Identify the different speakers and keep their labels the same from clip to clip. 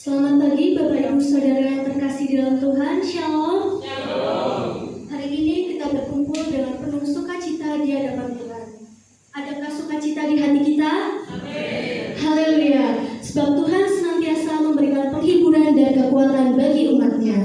Speaker 1: Selamat pagi Bapak Ibu Saudara yang terkasih di dalam Tuhan. Shalom. Hari ini kita berkumpul dengan penuh sukacita di hadapan Tuhan. Adakah sukacita di hati kita? Amin. Haleluya. Sebab Tuhan senantiasa memberikan penghiburan dan kekuatan bagi umat-Nya.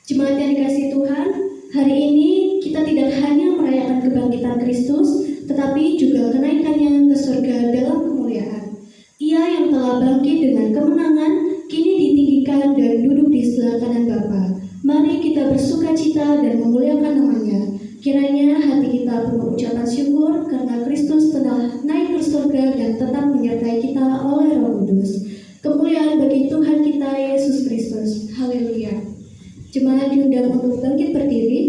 Speaker 1: Jemaat yang dikasihi Tuhan, hari ini kita tidak hanya merayakan kebangkitan Kristus, tetapi juga kenaikannya ke surga dalam kemuliaan. Ia yang telah bangkit dengan kemenangan, kini ditinggikan dan duduk di sebelah kanan Bapa. Mari kita bersukacita dan memuliakan namanya. Kiranya hati kita penuh ucapan syukur karena Kristus telah naik ke surga dan tetap menyertai kita oleh Roh Kudus. Kemuliaan bagi Tuhan kita Yesus Kristus. Haleluya. Jemaat diundang untuk bangkit berdiri.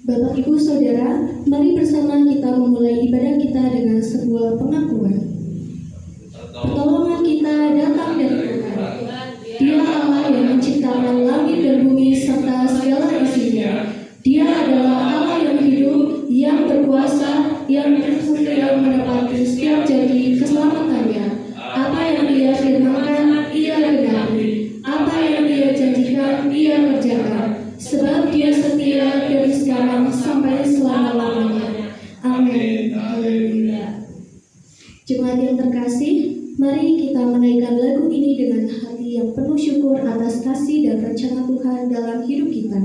Speaker 1: Bapak Ibu Saudara, mari bersama kita memulai ibadah kita dengan sebuah pengakuan. Pertolongan kita datang dari Tuhan. Dia Allah yang menciptakan langit dan bumi serta segala isinya. Dia adalah Allah yang hidup, yang berkuasa, yang menepati setiap janji keselamatannya. Apa yang Dia firmankan, Ia genapi. Apa yang Dia janjikan, Ia kerjakan. Sebab Dia setia dari sekarang sampai selama-lamanya. Amin. Haleluya. Jemaat yang terkasih, mari kita menaikkan lagu ini dengan hati yang penuh syukur atas kasih dan rencana Tuhan dalam hidup kita.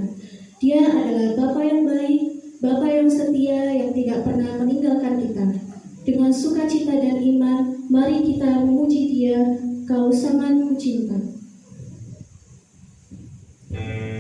Speaker 1: Dia adalah Bapa yang baik, Bapa yang setia yang tidak pernah meninggalkan kita. Dengan sukacita dan iman, mari kita memuji Dia. Kau sangat kucinta.
Speaker 2: Ku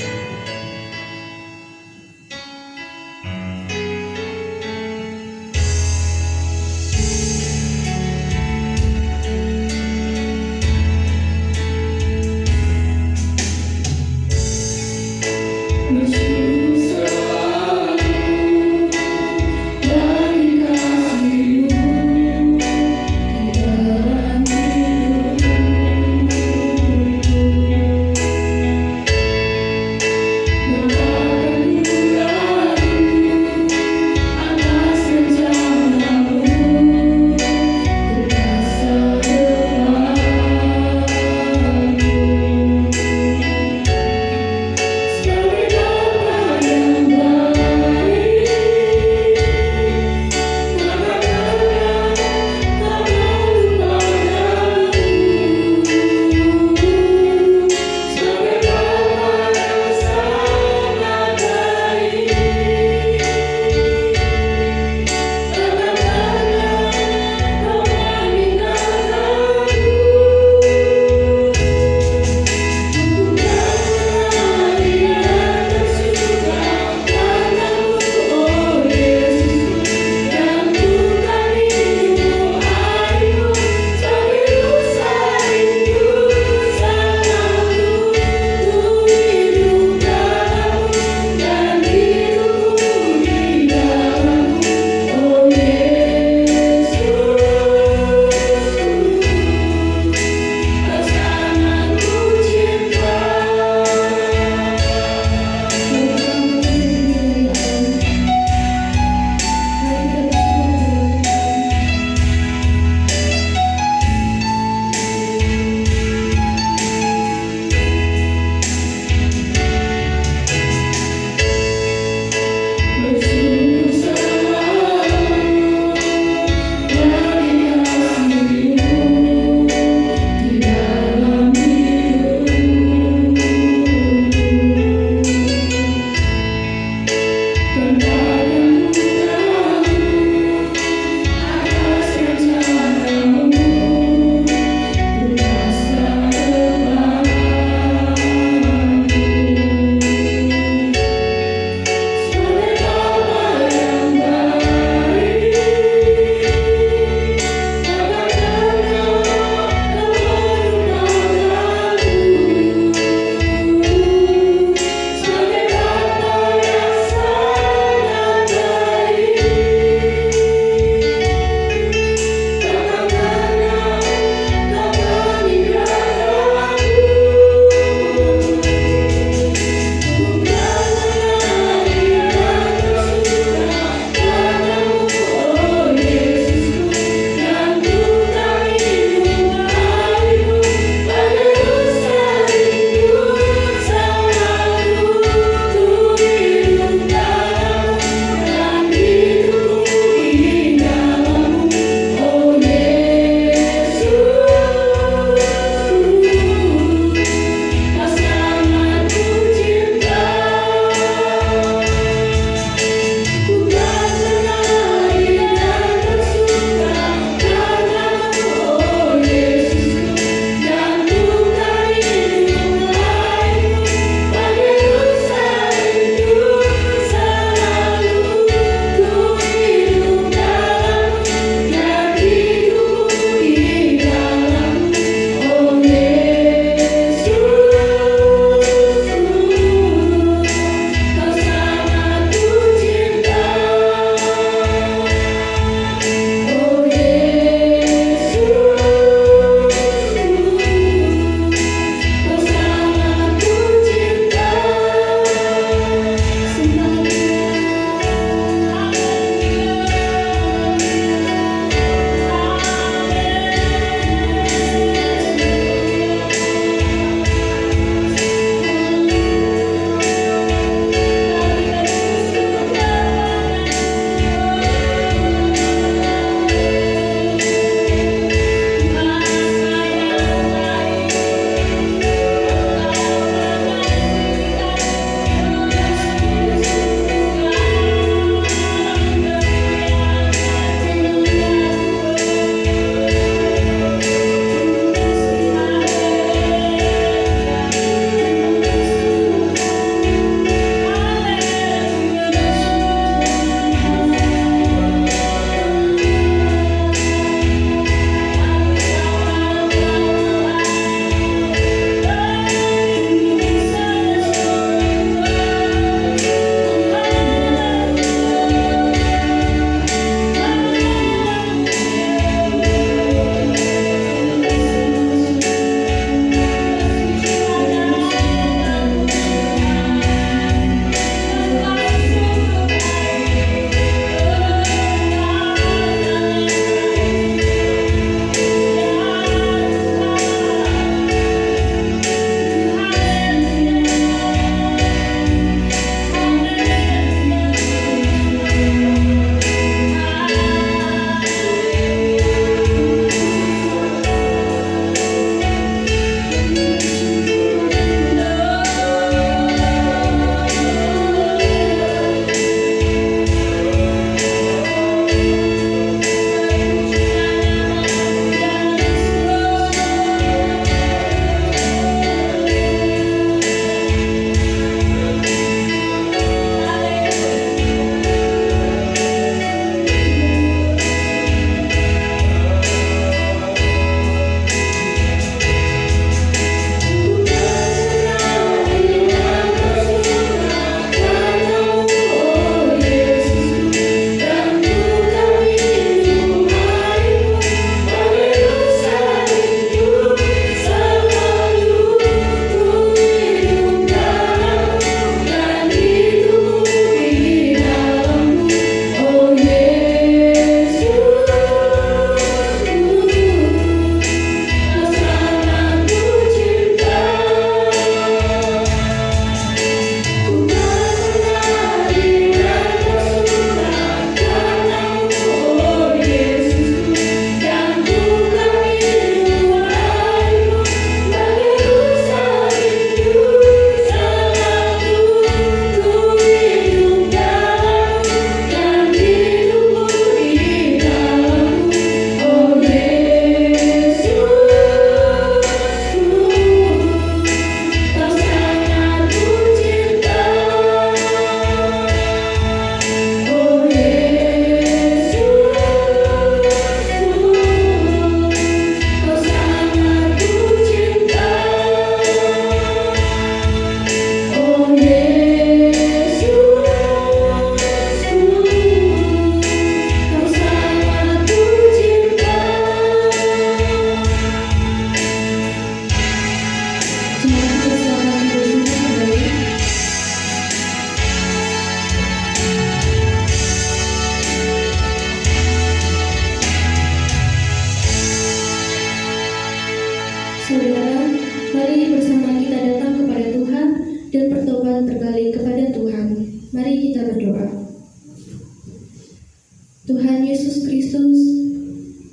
Speaker 1: Tuhan Yesus Kristus,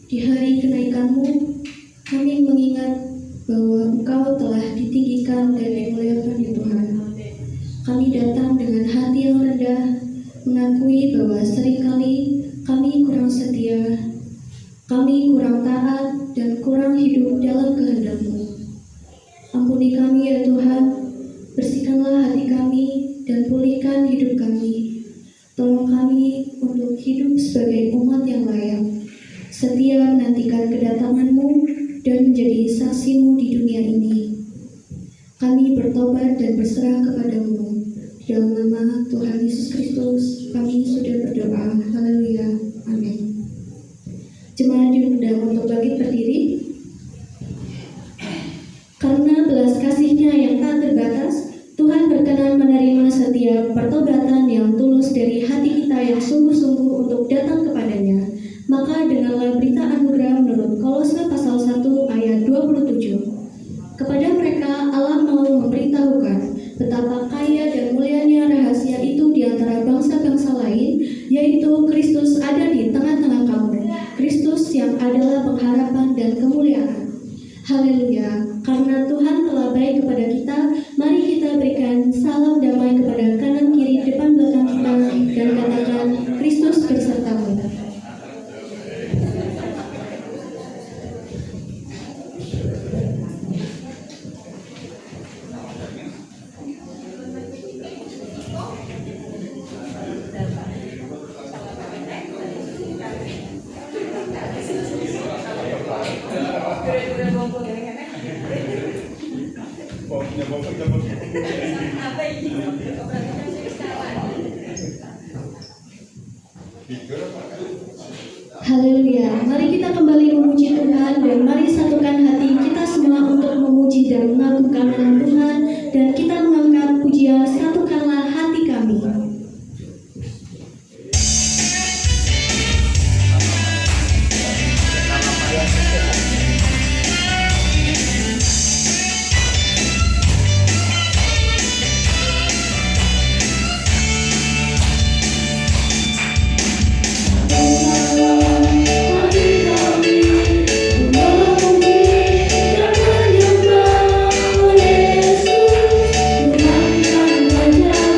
Speaker 1: di hari kenaikan-Mu, kami mengingat bahwa Engkau telah ditinggikan dan dimuliakan ya Tuhan. Kami datang dengan hati yang rendah, mengakui bahwa seringkali kami kurang setia, kami kurang taat, dan kurang hidup dalam kehendak-Mu. Ampuni kami ya Tuhan, bersihkanlah hati kami dan pulihkan hidup kami. Tolong kami untuk hidup sebagai umat yang layak, setia menantikan kedatangan-Mu dan menjadi saksi-Mu di dunia ini. Kami bertobat dan berserah kepada-Mu. Dalam nama Tuhan Yesus Kristus, kami sudah berdoa. Haleluya. Amin. Jemaat diundang untuk bangkit berdiri. Karena belas kasih-Nya yang tak terbatas, Tuhan berkenan menerima setiap pertobatan yang tulus dari hati kita yang sungguh-sungguh untuk datang kepadanya. Maka dengarlah berita anugerah menurut Kolose pasal 1 ayat 27. Kepada mereka Allah mau memberitahukan betapa kaya dan mulianya rahasia itu di antara bangsa-bangsa lain, yaitu Kristus ada di tengah-tengah kamu. Kristus yang adalah pengharapan dan kemuliaan. Haleluya. Karena Tuhan telah baik kepada kita, mari kita berikan salam damai kepada kanan kiri depan belakang kita dan katakan, Kristus bersertamu. Haleluya. Mari kita kembali memuji Tuhan dan mari satukan hati kita semua untuk memuji dan mengagungkan nama Tuhan, dan kita mengangkat pujian satukanlah hati kami. Yesus, Tuhan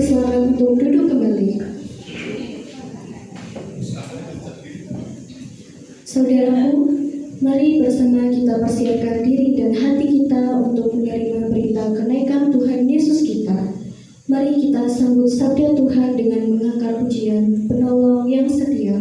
Speaker 1: bersilakan untuk duduk kembali. Saudaraku, mari bersama kita persiapkan diri dan hati kita untuk menerima berita kenaikan Tuhan Yesus kita. Mari kita sambut sabda Tuhan dengan mengangkat pujian Penolong yang setia.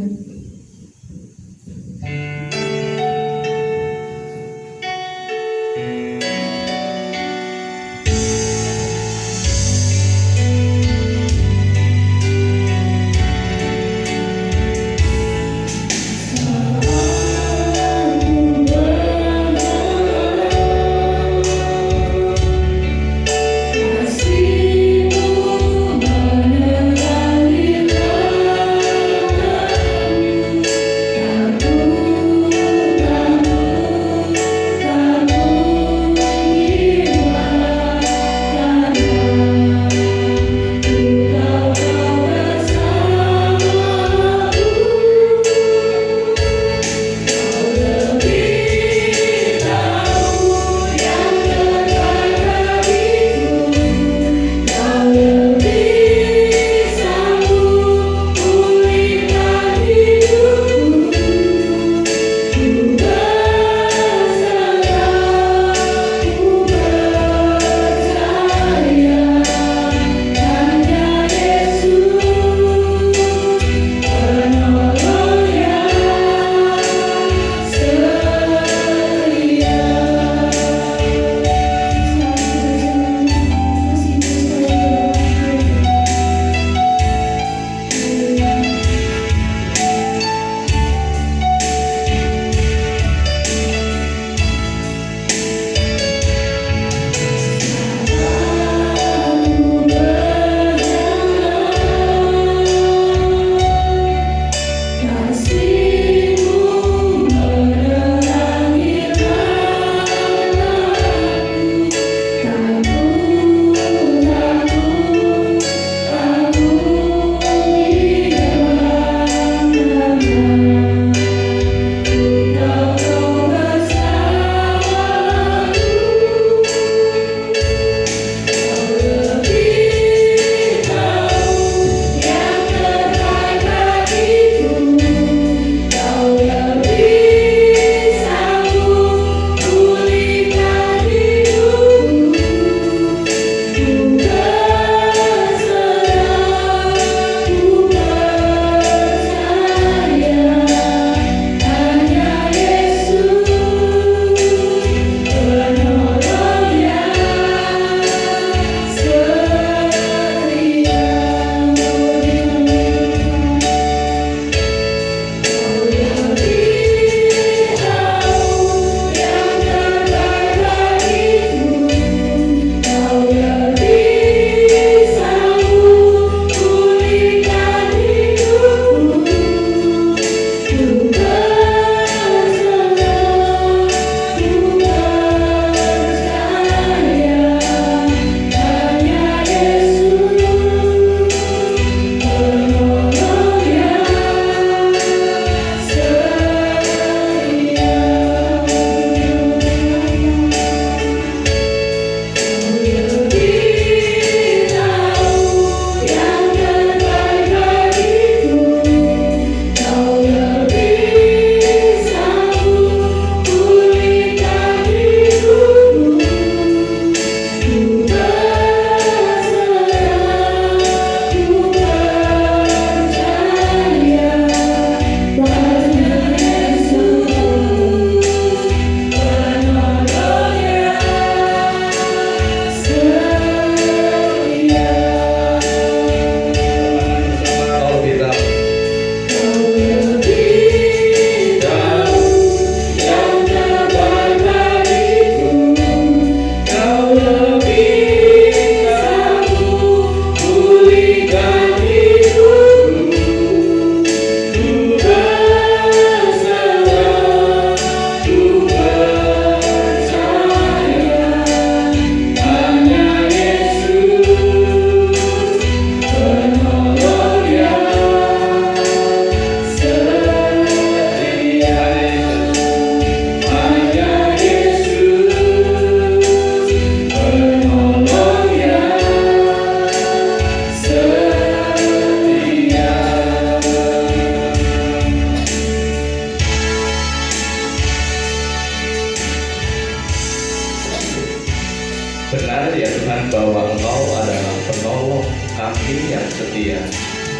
Speaker 2: kami yang setia.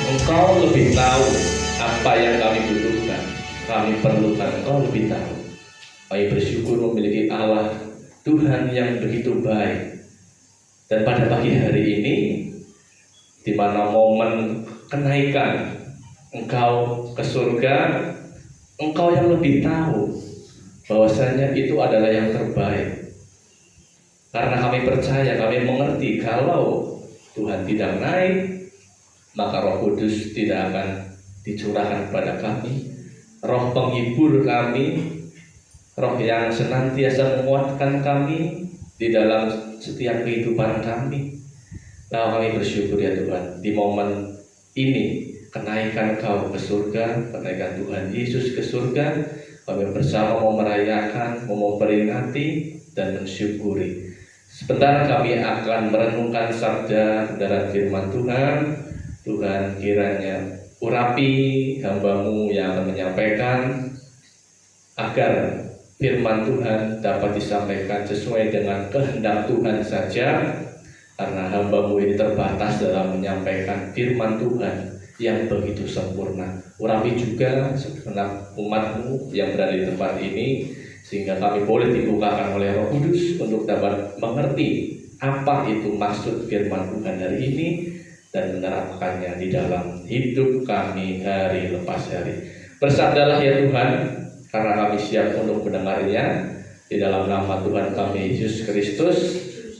Speaker 2: Engkau lebih tahu apa yang kami butuhkan, kami perlukan, Engkau lebih tahu. Kami bersyukur memiliki Allah Tuhan yang begitu baik. Dan pada pagi hari ini, di mana momen kenaikan Engkau ke surga, Engkau yang lebih tahu bahwasanya itu adalah yang terbaik. Karena kami percaya, kami mengerti kalau Tuhan tidak naik, maka Roh Kudus tidak akan dicurahkan kepada kami. Roh penghibur kami, Roh yang senantiasa menguatkan kami di dalam setiap kehidupan kami. Nah, kami bersyukur ya Tuhan, di momen ini kenaikan Kau ke surga, kenaikan Tuhan Yesus ke surga, kami bersama mau merayakan, mau memperingati dan mensyukuri. Sebentar kami akan merenungkan sabda kebenaran firman Tuhan. Tuhan kiranya urapi hamba-Mu yang akan menyampaikan, agar firman Tuhan dapat disampaikan sesuai dengan kehendak Tuhan saja, karena hamba-Mu ini terbatas dalam menyampaikan firman Tuhan yang begitu sempurna. Urapi juga segenap umat-Mu yang berada di tempat ini, sehingga kami boleh dibukakan oleh Roh Kudus untuk dapat mengerti apa itu maksud firman Tuhan hari ini dan menerapkannya di dalam hidup kami hari lepas hari. Bersabdalah ya Tuhan, karena kami siap untuk mendengarnya. Di dalam nama Tuhan kami Yesus Kristus,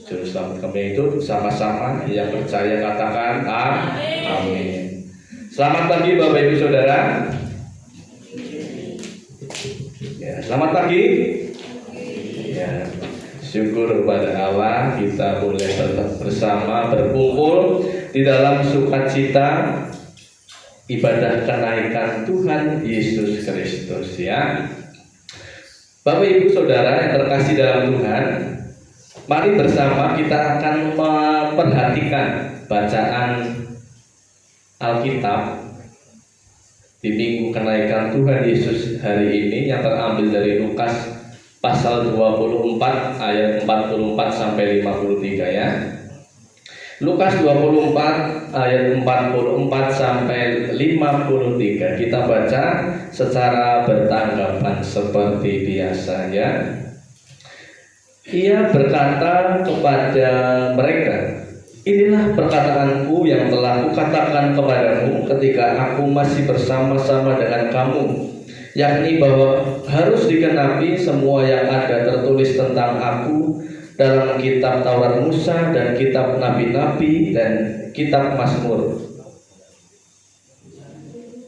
Speaker 2: Juru Selamat kami itu, sama-sama yang percaya katakan amin. Selamat pagi Bapak Ibu Saudara. Ya, selamat pagi. Ya, syukur kepada Allah kita boleh tetap bersama berkumpul di dalam sukacita ibadah kenaikan Tuhan Yesus Kristus ya. Bapak Ibu Saudara yang terkasih dalam Tuhan, mari bersama kita akan memperhatikan bacaan Alkitab di minggu kenaikan Tuhan Yesus hari ini yang terambil dari Lukas pasal 24 ayat 44 sampai 53 ya. Lukas 24 ayat 44 sampai 53 kita baca secara bertanggapan seperti biasa ya. Ia berkata kepada mereka, inilah perkataanku yang telah kukatakan kepadamu ketika aku masih bersama-sama dengan kamu, yakni bahwa harus digenapi semua yang ada tertulis tentang aku dalam kitab Taurat Musa dan kitab Nabi-Nabi dan kitab Mazmur.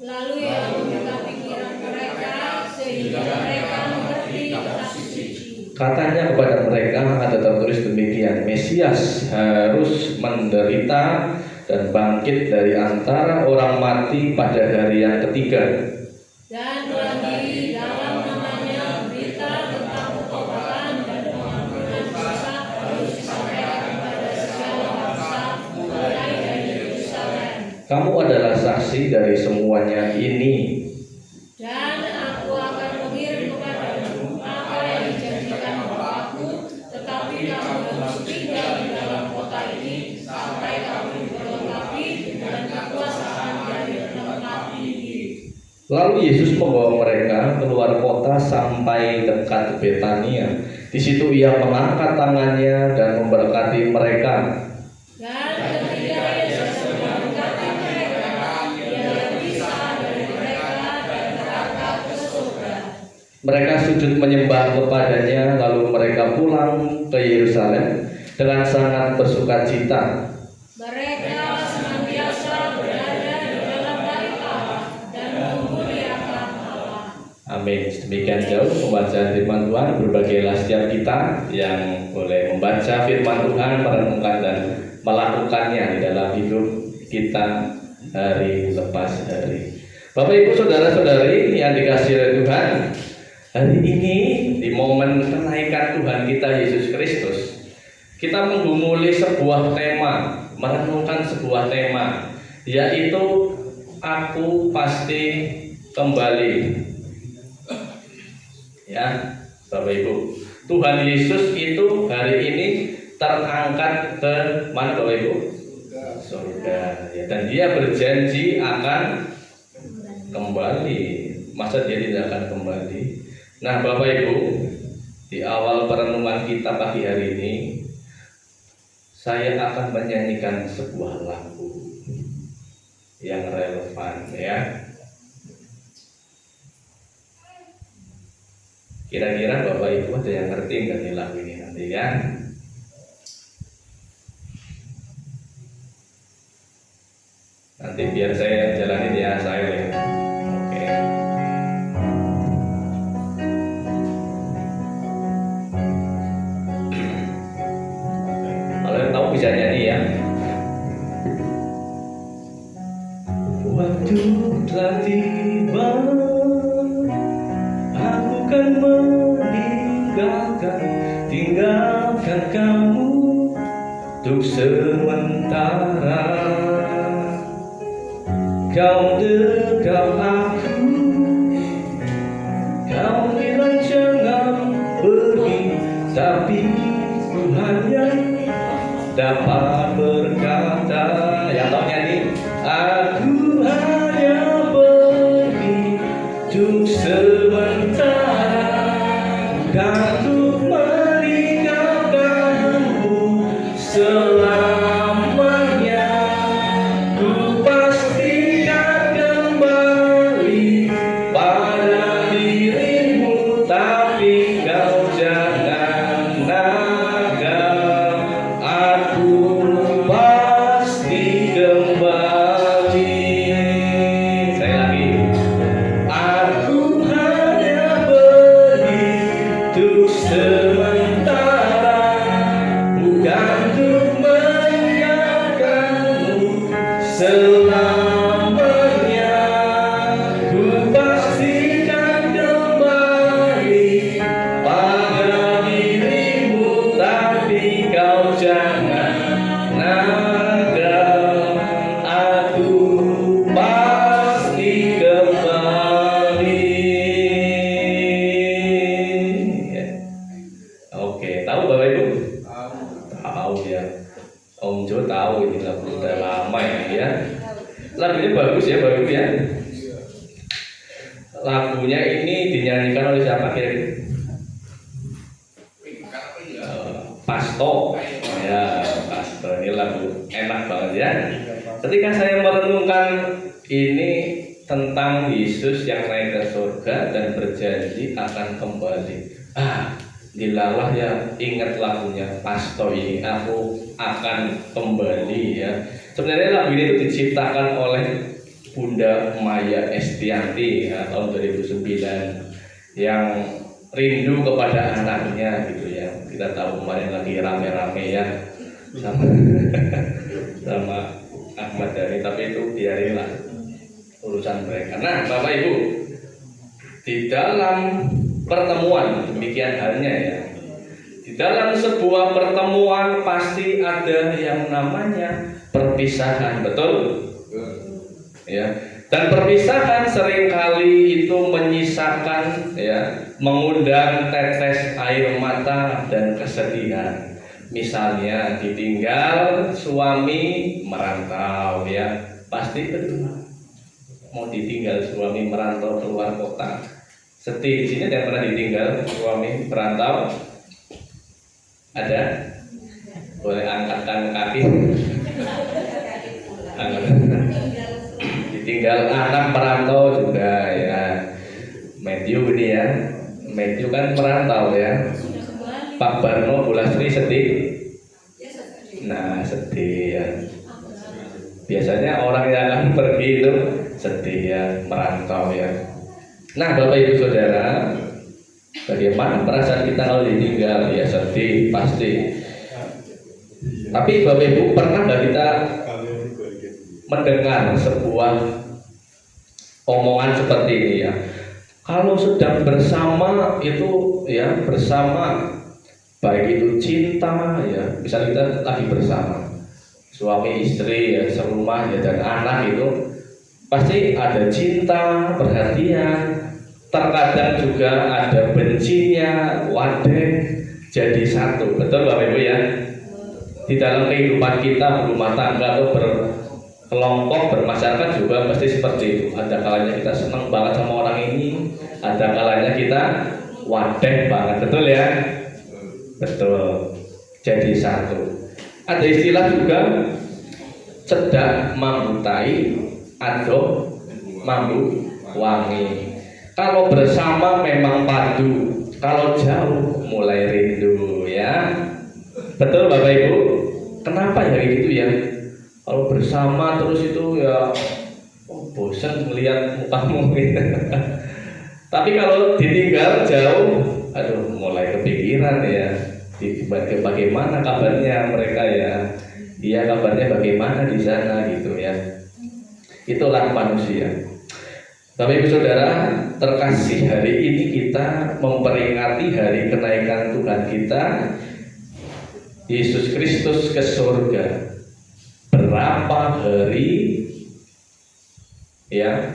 Speaker 3: Lalu ia membuka pikiran mereka sehingga mereka mengerti kitab suci.
Speaker 2: Katanya kepada mereka ada tertulis demikian, Mesias harus menderita dan bangkit dari antara orang mati pada hari yang ketiga.
Speaker 3: Dan lagi dalam namanya berita tentang pertobatan dan pengampunan dosa harus disampaikan kepada segala bangsa mulai dari Yerusalem.
Speaker 2: Kamu adalah saksi dari semuanya ini.
Speaker 3: Dan aku akan mengirim kepadamu apa yang dijanjikan Bapakku, tetapi kamu harus tinggal di dalam kota ini sampai kamu dilengkapi dengan kekuasaan dari tempat ini.
Speaker 2: Lalu Yesus membawa mereka keluar kota sampai dekat Betania. Di situ ia mengangkat tangannya dan memberkati mereka.
Speaker 3: Dan ketika Yesus memberkati mereka, ia berpisah dari mereka dan berangkat ke surga.
Speaker 2: Mereka sujud menyembah kepadanya, lalu mereka pulang ke Yerusalem dengan sangat bersukacita.
Speaker 3: Mereka senantiasa berada di dalam bait Allah dan memuliakan Allah.
Speaker 2: Amin. Demikian jauh pembacaan firman Tuhan. Berbagailah setiap kita yang boleh membaca firman Tuhan, merenungkan dan melakukannya di dalam hidup kita hari lepas hari. Bapak Ibu Saudara-saudari yang dikasihi oleh Tuhan, hari ini di momen kenaikan Tuhan kita Yesus Kristus, kita menggumuli sebuah tema, merenungkan sebuah tema, yaitu aku pasti kembali. Ya, Bapak Ibu, Tuhan Yesus itu hari ini terangkat ke mana Bapak Ibu? surga ya, dan dia berjanji akan kembali. Masa dia tidak akan kembali? Nah, Bapak Ibu, di awal perenungan kita pagi hari ini saya akan menyanyikan sebuah lagu yang relevan ya. Kira-kira Bapak Ibu ada yang ngerti nggak nih lagu ini nanti ya? Nanti biar saya jalanin ya, saya. Oke. Kalau yang tahu bisa nyanyi ya. Waktu telah tiba, aku kan tinggalkan kamu untuk sementara. Kau dekap aku, kau bilang jangan pergi, tapi ku hanya dapat berkata, yang tahu nyanyi, aku hanya pergi untuk sementara, dan untuk meninggalkanmu selamanya. Ku pastikan kembali pada dirimu, tapi kau jangan naga. Aku pasti kembali. Saya lagi. Aku hanya pergi untuk sementara, bukan untuk meninggalkanmu selamanya. Ku pastikan kembali pada dirimu, tapi kau jangan naga. Aku pasti kembali. Oke, tahu Bapak Ibu? Tahu ya. Om Jo tahu ini lagu udah lama ya. Lagunya bagus ya Bapak Ibu ya. Lagunya ini dinyanyikan oleh siapa kira-kira? Pasto. Ya, Pasto. Ini lagu enak banget ya. Ketika saya merenungkan ini tentang Yesus yang naik ke surga dan berjanji akan kembali. Dilalah ya, ingat lagunya Pasto ini, aku akan kembali ya. Sebenarnya lagu ini itu diciptakan oleh Bunda Maya Estianti ya, tahun 2009 yang rindu kepada anaknya gitu ya. Kita tahu kemarin lagi rame-rame ya sama sama Ahmad Dhani, tapi itu biarilah urusan mereka. Nah, Bapak Ibu, di dalam pertemuan demikian halnya ya. Di dalam sebuah pertemuan pasti ada yang namanya perpisahan, betul? Ya. Dan perpisahan seringkali itu menyisakan ya, mengundang tetes air mata dan kesedihan. Misalnya ditinggal suami merantau ya, pasti betul. Mau ditinggal suami merantau keluar kota. Sedih. Di sini ada yang pernah ditinggal suami merantau? Ada? Boleh angkatkan kaki. Ditinggal anak merantau juga ya. Matthew ini ya. Matthew kan merantau ya. Pak Barno Bulasri sedih. Nah, sedih ya. Biasanya orang yang akan pergi itu sedih ya, merantau ya. Nah, Bapak Ibu Saudara, bagaimana perasaan kita kalau ditinggal? Ya sedih pasti. Tapi Bapak Ibu, pernah nggak kita mendengar sebuah omongan seperti ini ya? Kalau sedang bersama itu ya, bersama, baik itu cinta ya, misalnya kita lagi bersama suami istri ya, serumah ya, dan anak itu pasti ada cinta, perhatian, terkadang juga ada bencinya, wadeh, jadi satu. Betul Bapak Ibu ya? di dalam kehidupan kita berumah tangga atau berkelompok, bermasyarakat juga pasti seperti itu. Ada kalanya kita senang banget sama orang ini, ada kalanya kita wadah banget, betul ya? Betul. Jadi satu. Ada istilah juga cedak mambu tai, ado mambu wangi. Kalau bersama memang padu, kalau jauh mulai rindu, ya. Betul Bapak Ibu? Kenapa ya gitu ya? Kalau bersama terus itu ya bosan melihat mukamu gitu. Tapi kalau ditinggal jauh, aduh mulai kepikiran ya. Bagaimana kabarnya mereka ya? Iya kabarnya bagaimana di sana gitu ya. Itulah manusia. Bapak Ibu Saudara terkasih, hari ini kita memperingati hari kenaikan Tuhan kita Yesus Kristus ke surga. Berapa hari ya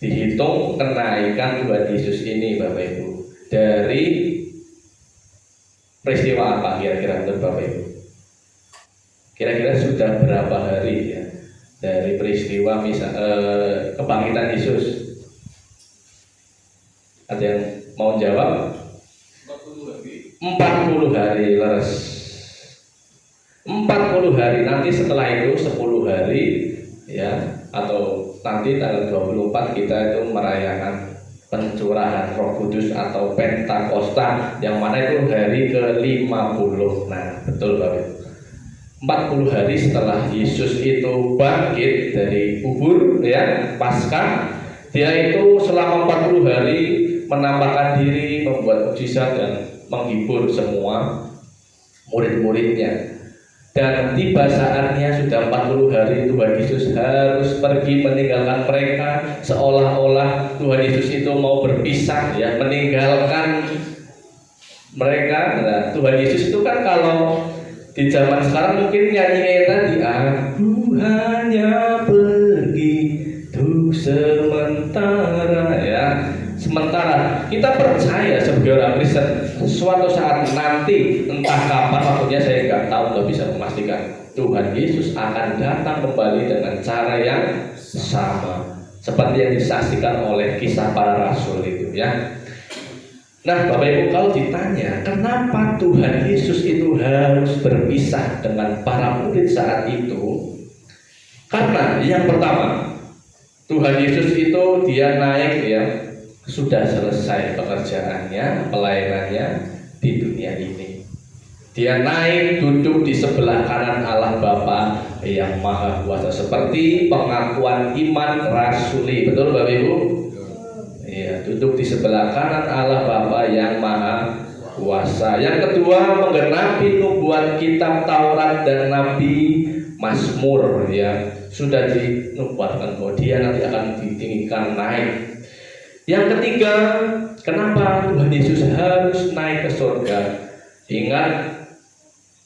Speaker 2: dihitung kenaikan Tuhan Yesus ini Bapak Ibu? Dari peristiwa apa kira-kira menurut Bapak Ibu? Kira-kira sudah berapa hari ya dari peristiwa kebangkitan Yesus? Ada yang mau jawab? 40 hari leres. 40 hari, nanti setelah itu 10 hari ya, atau nanti tanggal 24 kita itu merayakan pencurahan Roh Kudus atau Pentakosta, yang mana itu hari ke-50. Nah, betul Bapak. 40 hari setelah Yesus itu bangkit dari kubur ya, Paskah, dia itu selama 40 hari menampakkan diri, membuat mukjizat dan menghibur semua murid-muridnya. Dan tiba saatnya sudah 40 hari Tuhan Yesus harus pergi meninggalkan mereka, seolah-olah Tuhan Yesus itu mau berpisah ya, meninggalkan mereka. Nah, Tuhan Yesus itu kan kalau di zaman sekarang mungkin nyanyi tadi, aku hanya pergi untuk sementara ya. Sementara kita percaya sebagai orang Kristen, suatu saat nanti, entah kapan waktunya saya nggak tahu, nggak bisa memastikan, Tuhan Yesus akan datang kembali dengan cara yang sama seperti yang disaksikan oleh kisah para rasul itu ya. Nah Bapak Ibu, kalau ditanya kenapa Tuhan Yesus itu harus berpisah dengan para murid saat itu, karena yang pertama, Tuhan Yesus itu dia naik ya, sudah selesai pekerjaannya, pelayanannya di dunia ini. Dia naik duduk di sebelah kanan Allah Bapa yang Maha Kuasa, seperti pengakuan iman rasuli. Betul Bapak Ibu? Iya, duduk di sebelah kanan Allah Bapa yang Maha Kuasa. Yang kedua, menggenapi nubuat kitab Taurat dan Nabi Mazmur ya. Sudah dinubuatkan bahwa dia nanti akan ditinggikan naik. Yang ketiga, kenapa Tuhan Yesus harus naik ke surga? Ingat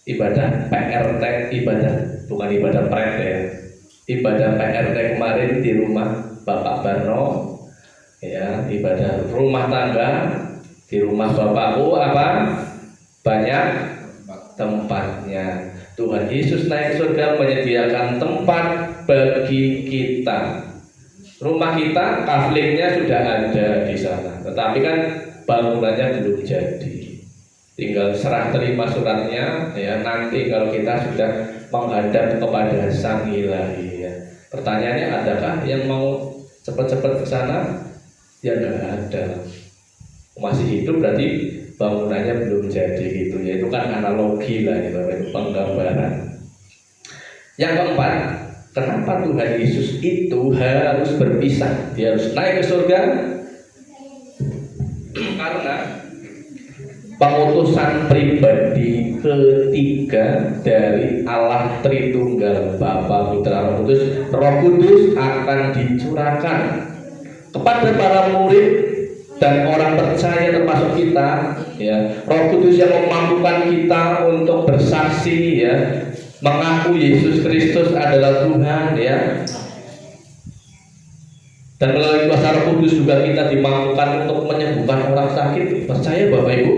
Speaker 2: ibadah PRT, bukan ibadah PRT ya. Ibadah PRT kemarin di rumah Bapak Barno ya, ibadah rumah tangga di rumah Bapakku apa? Banyak tempatnya. Tuhan Yesus naik surga menyediakan tempat bagi kita. Rumah kita, kaflingnya sudah ada di sana, tetapi kan bangunannya belum jadi. Tinggal serah terima suratnya ya, nanti kalau kita sudah menghadap kepada Sang Ilahi ya. Pertanyaannya, adakah yang mau cepat-cepat ke sana? Ya nggak ada. Masih hidup berarti bangunannya belum jadi gitu ya. Itu kan analogi lah ya, penggambaran. Yang keempat, kenapa Tuhan Yesus itu harus berpisah? Dia harus naik ke surga karena pengutusan pribadi ketiga dari Allah Tritunggal Bapa, Putra, Roh Kudus. Roh Kudus akan dicurahkan kepada para murid dan orang percaya termasuk kita ya. Roh Kudus yang memampukan kita untuk bersaksi ya, mengaku Yesus Kristus adalah Tuhan ya. Dan melalui kuasa Roh Kudus juga kita dimampukan untuk menyembuhkan orang sakit. Percaya Bapak Ibu?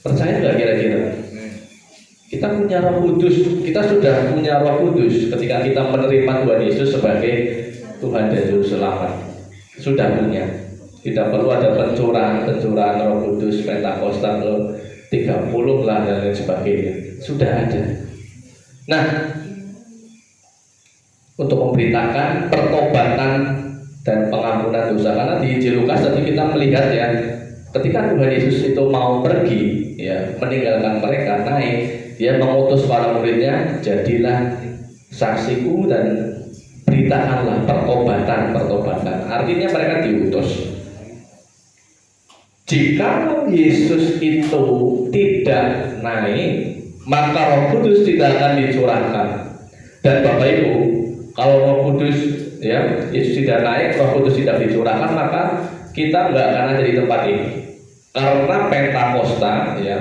Speaker 2: Percaya nggak kira-kira? Kita punya Roh Kudus, kita sudah punya Roh Kudus ketika kita menerima Tuhan Yesus sebagai Tuhan dan Juru Selamat. Sudah punya. Tidak perlu ada pencurahan Roh Kudus, Pentakosta 30 lah dan lain sebagainya. Sudah ada. Nah, untuk memberitakan pertobatan dan pengampunan dosa, karena di Injil Lukas tadi kita melihat ya, ketika Tuhan Yesus itu mau pergi, ya, meninggalkan mereka, naik, dia mengutus para muridnya, jadilah saksiku dan beritakanlah pertobatan. Artinya mereka diutus. Jika Yesus itu tidak naik, maka Roh Kudus tidak akan dicurahkan. Dan Bapak Ibu, kalau Roh Kudus, ya, Yesus tidak naik, Roh Kudus tidak dicurahkan, maka kita nggak akan ada di tempat ini. Karena Pentakosta, ya,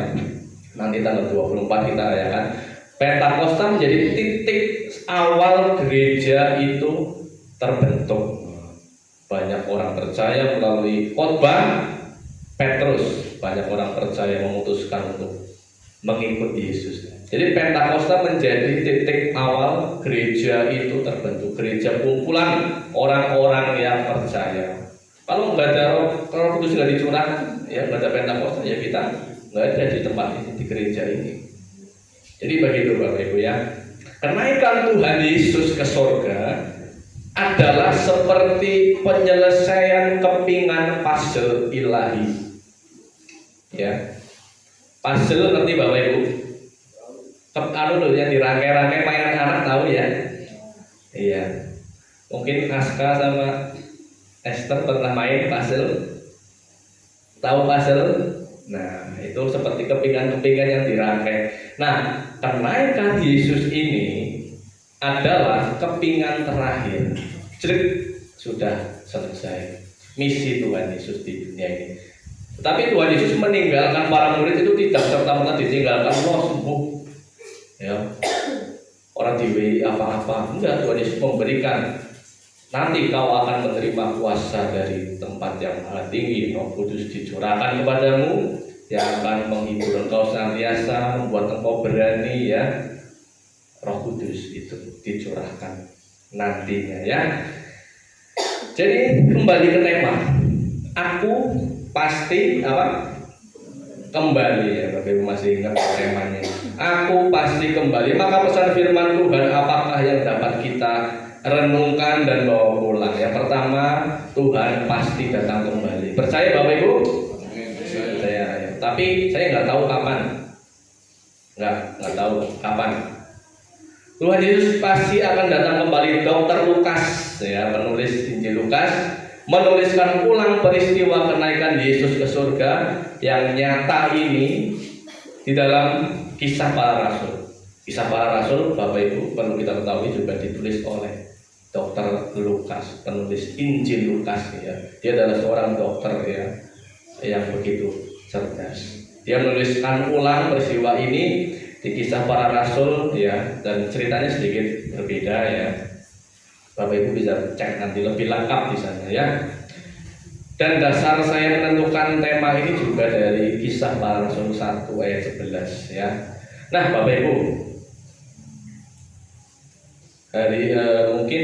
Speaker 2: nanti tanggal 24 kita rayakan. Pentakosta menjadi titik awal gereja itu terbentuk. Banyak orang percaya melalui khotbah Petrus, banyak orang percaya memutuskan untuk mengikuti Yesus. Jadi Pentakosta menjadi titik awal gereja itu terbentuk, gereja kumpulan orang-orang yang percaya. Kalau nggak ada Roh Kudus nggak dicurahkan, ya nggak ada Pentakosta, ya kita nggak ada di tempat ini, di gereja ini. Jadi begitu Bapak Ibu ya. Kenaikan Tuhan Yesus ke surga adalah seperti penyelesaian kepingan puzzle ilahi. Ya, puzzle nanti Bapak Ibu. Yang dirangkai-rangkai mainan anak tahu ya. Iya. Mungkin Aska sama Esther pernah main puzzle. Tahu puzzle? Nah, itu seperti kepingan-kepingan yang dirangkai. Nah, kenaikan Yesus ini adalah kepingan terakhir. Sudah selesai misi Tuhan Yesus di dunia ini. Tapi Tuhan Yesus meninggalkan para murid itu tidak serta-merta ditinggalkan sembuh. Ya, orang diwei apa-apa. Enggak, Tuhan Yesus memberikan, nanti kau akan menerima kuasa dari tempat yang maha tinggi. Roh Kudus dicurahkan kepadamu, yang akan menghibur engkau senantiasa, membuat engkau berani, ya. Roh Kudus itu dicurahkan nantinya, ya. Jadi kembali ke tema, aku pasti kembali, ya. Bapak Ibu masih ingat temanya. Aku pasti kembali. Maka pesan firman Tuhan apakah yang dapat kita renungkan dan bawa pulang? Yang pertama, Tuhan pasti datang kembali. Percaya Bapak Ibu? Percaya. Ya. Tapi saya nggak tahu kapan. Nggak tahu kapan. Tuhan Yesus pasti akan datang kembali. Dr. Lukas, ya, penulis Injil Lukas, menuliskan ulang peristiwa kenaikan Yesus ke surga yang nyata ini di dalam Kisah Para Rasul. Kisah Para Rasul, Bapak Ibu, perlu kita ketahui juga ditulis oleh Dr. Lukas, penulis Injil Lukas, ya. Dia adalah seorang dokter, ya, yang begitu cerdas. Dia menuliskan ulang peristiwa ini di Kisah Para Rasul, ya, dan ceritanya sedikit berbeda, ya. Bapak Ibu bisa cek nanti lebih lengkap di sana, ya. Dan dasar saya menentukan tema ini juga dari Kisah Para Rasul 1 ayat 11, ya. Nah, Bapak Ibu, mungkin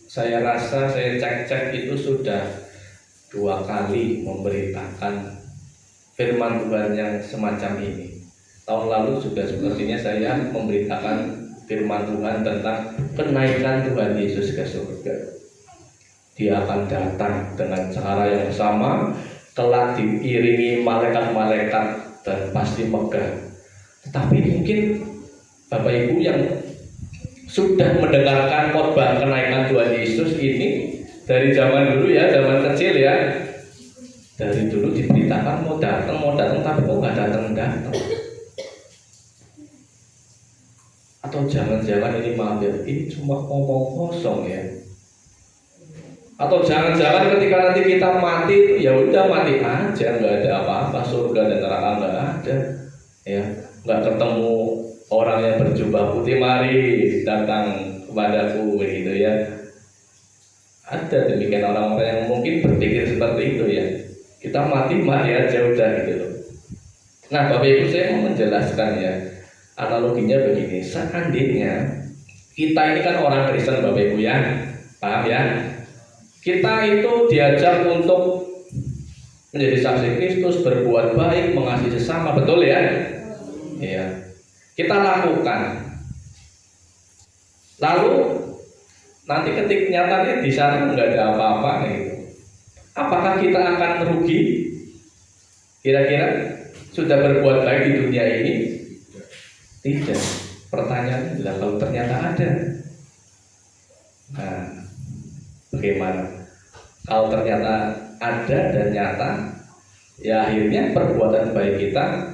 Speaker 2: saya rasa saya cek itu sudah 2 kali memberitakan firman Tuhan yang semacam ini. Tahun lalu juga sepertinya saya memberitakan firman Tuhan tentang kenaikan Tuhan Yesus ke surga. Dia akan datang dengan cara yang sama, kelak diiringi malaikat-malaikat dan pasti megah. Tetapi mungkin Bapak Ibu yang sudah mendengarkan khotbah kenaikan Tuhan Yesus ini dari zaman dulu, ya, zaman kecil, ya, dari dulu diberitakan mau datang, tapi kok nggak datang. Atau jangan-jangan ini ini cuma ngomong kosong, ya. Atau jangan-jangan ketika nanti kita mati, ya udah mati aja, nggak ada apa-apa, surga dan neraka nggak ada, ya, nggak ketemu orang yang berjubah putih, mari datang kepadaku, begitu, ya. Ada demikian orang-orang yang mungkin berpikir seperti itu, ya. Kita mati aja udah, gitu loh. Nah, Bapak Ibu, saya mau menjelaskan, ya, Analoginya begini, seandainya kita ini kan orang Kristen Bapak Ibu ya, paham ya? Kita itu diajak untuk menjadi saksi Kristus, berbuat baik, mengasihi sesama, betul ya? Iya. Kita lakukan. Lalu nanti ketika nyatanya di sana nggak ada apa-apa gitu. Apakah kita akan rugi? Kira-kira sudah berbuat baik di dunia ini? Tidak. Pertanyaannya adalah kalau ternyata ada. Nah, bagaimana? Kalau ternyata ada dan nyata, ya akhirnya perbuatan baik kita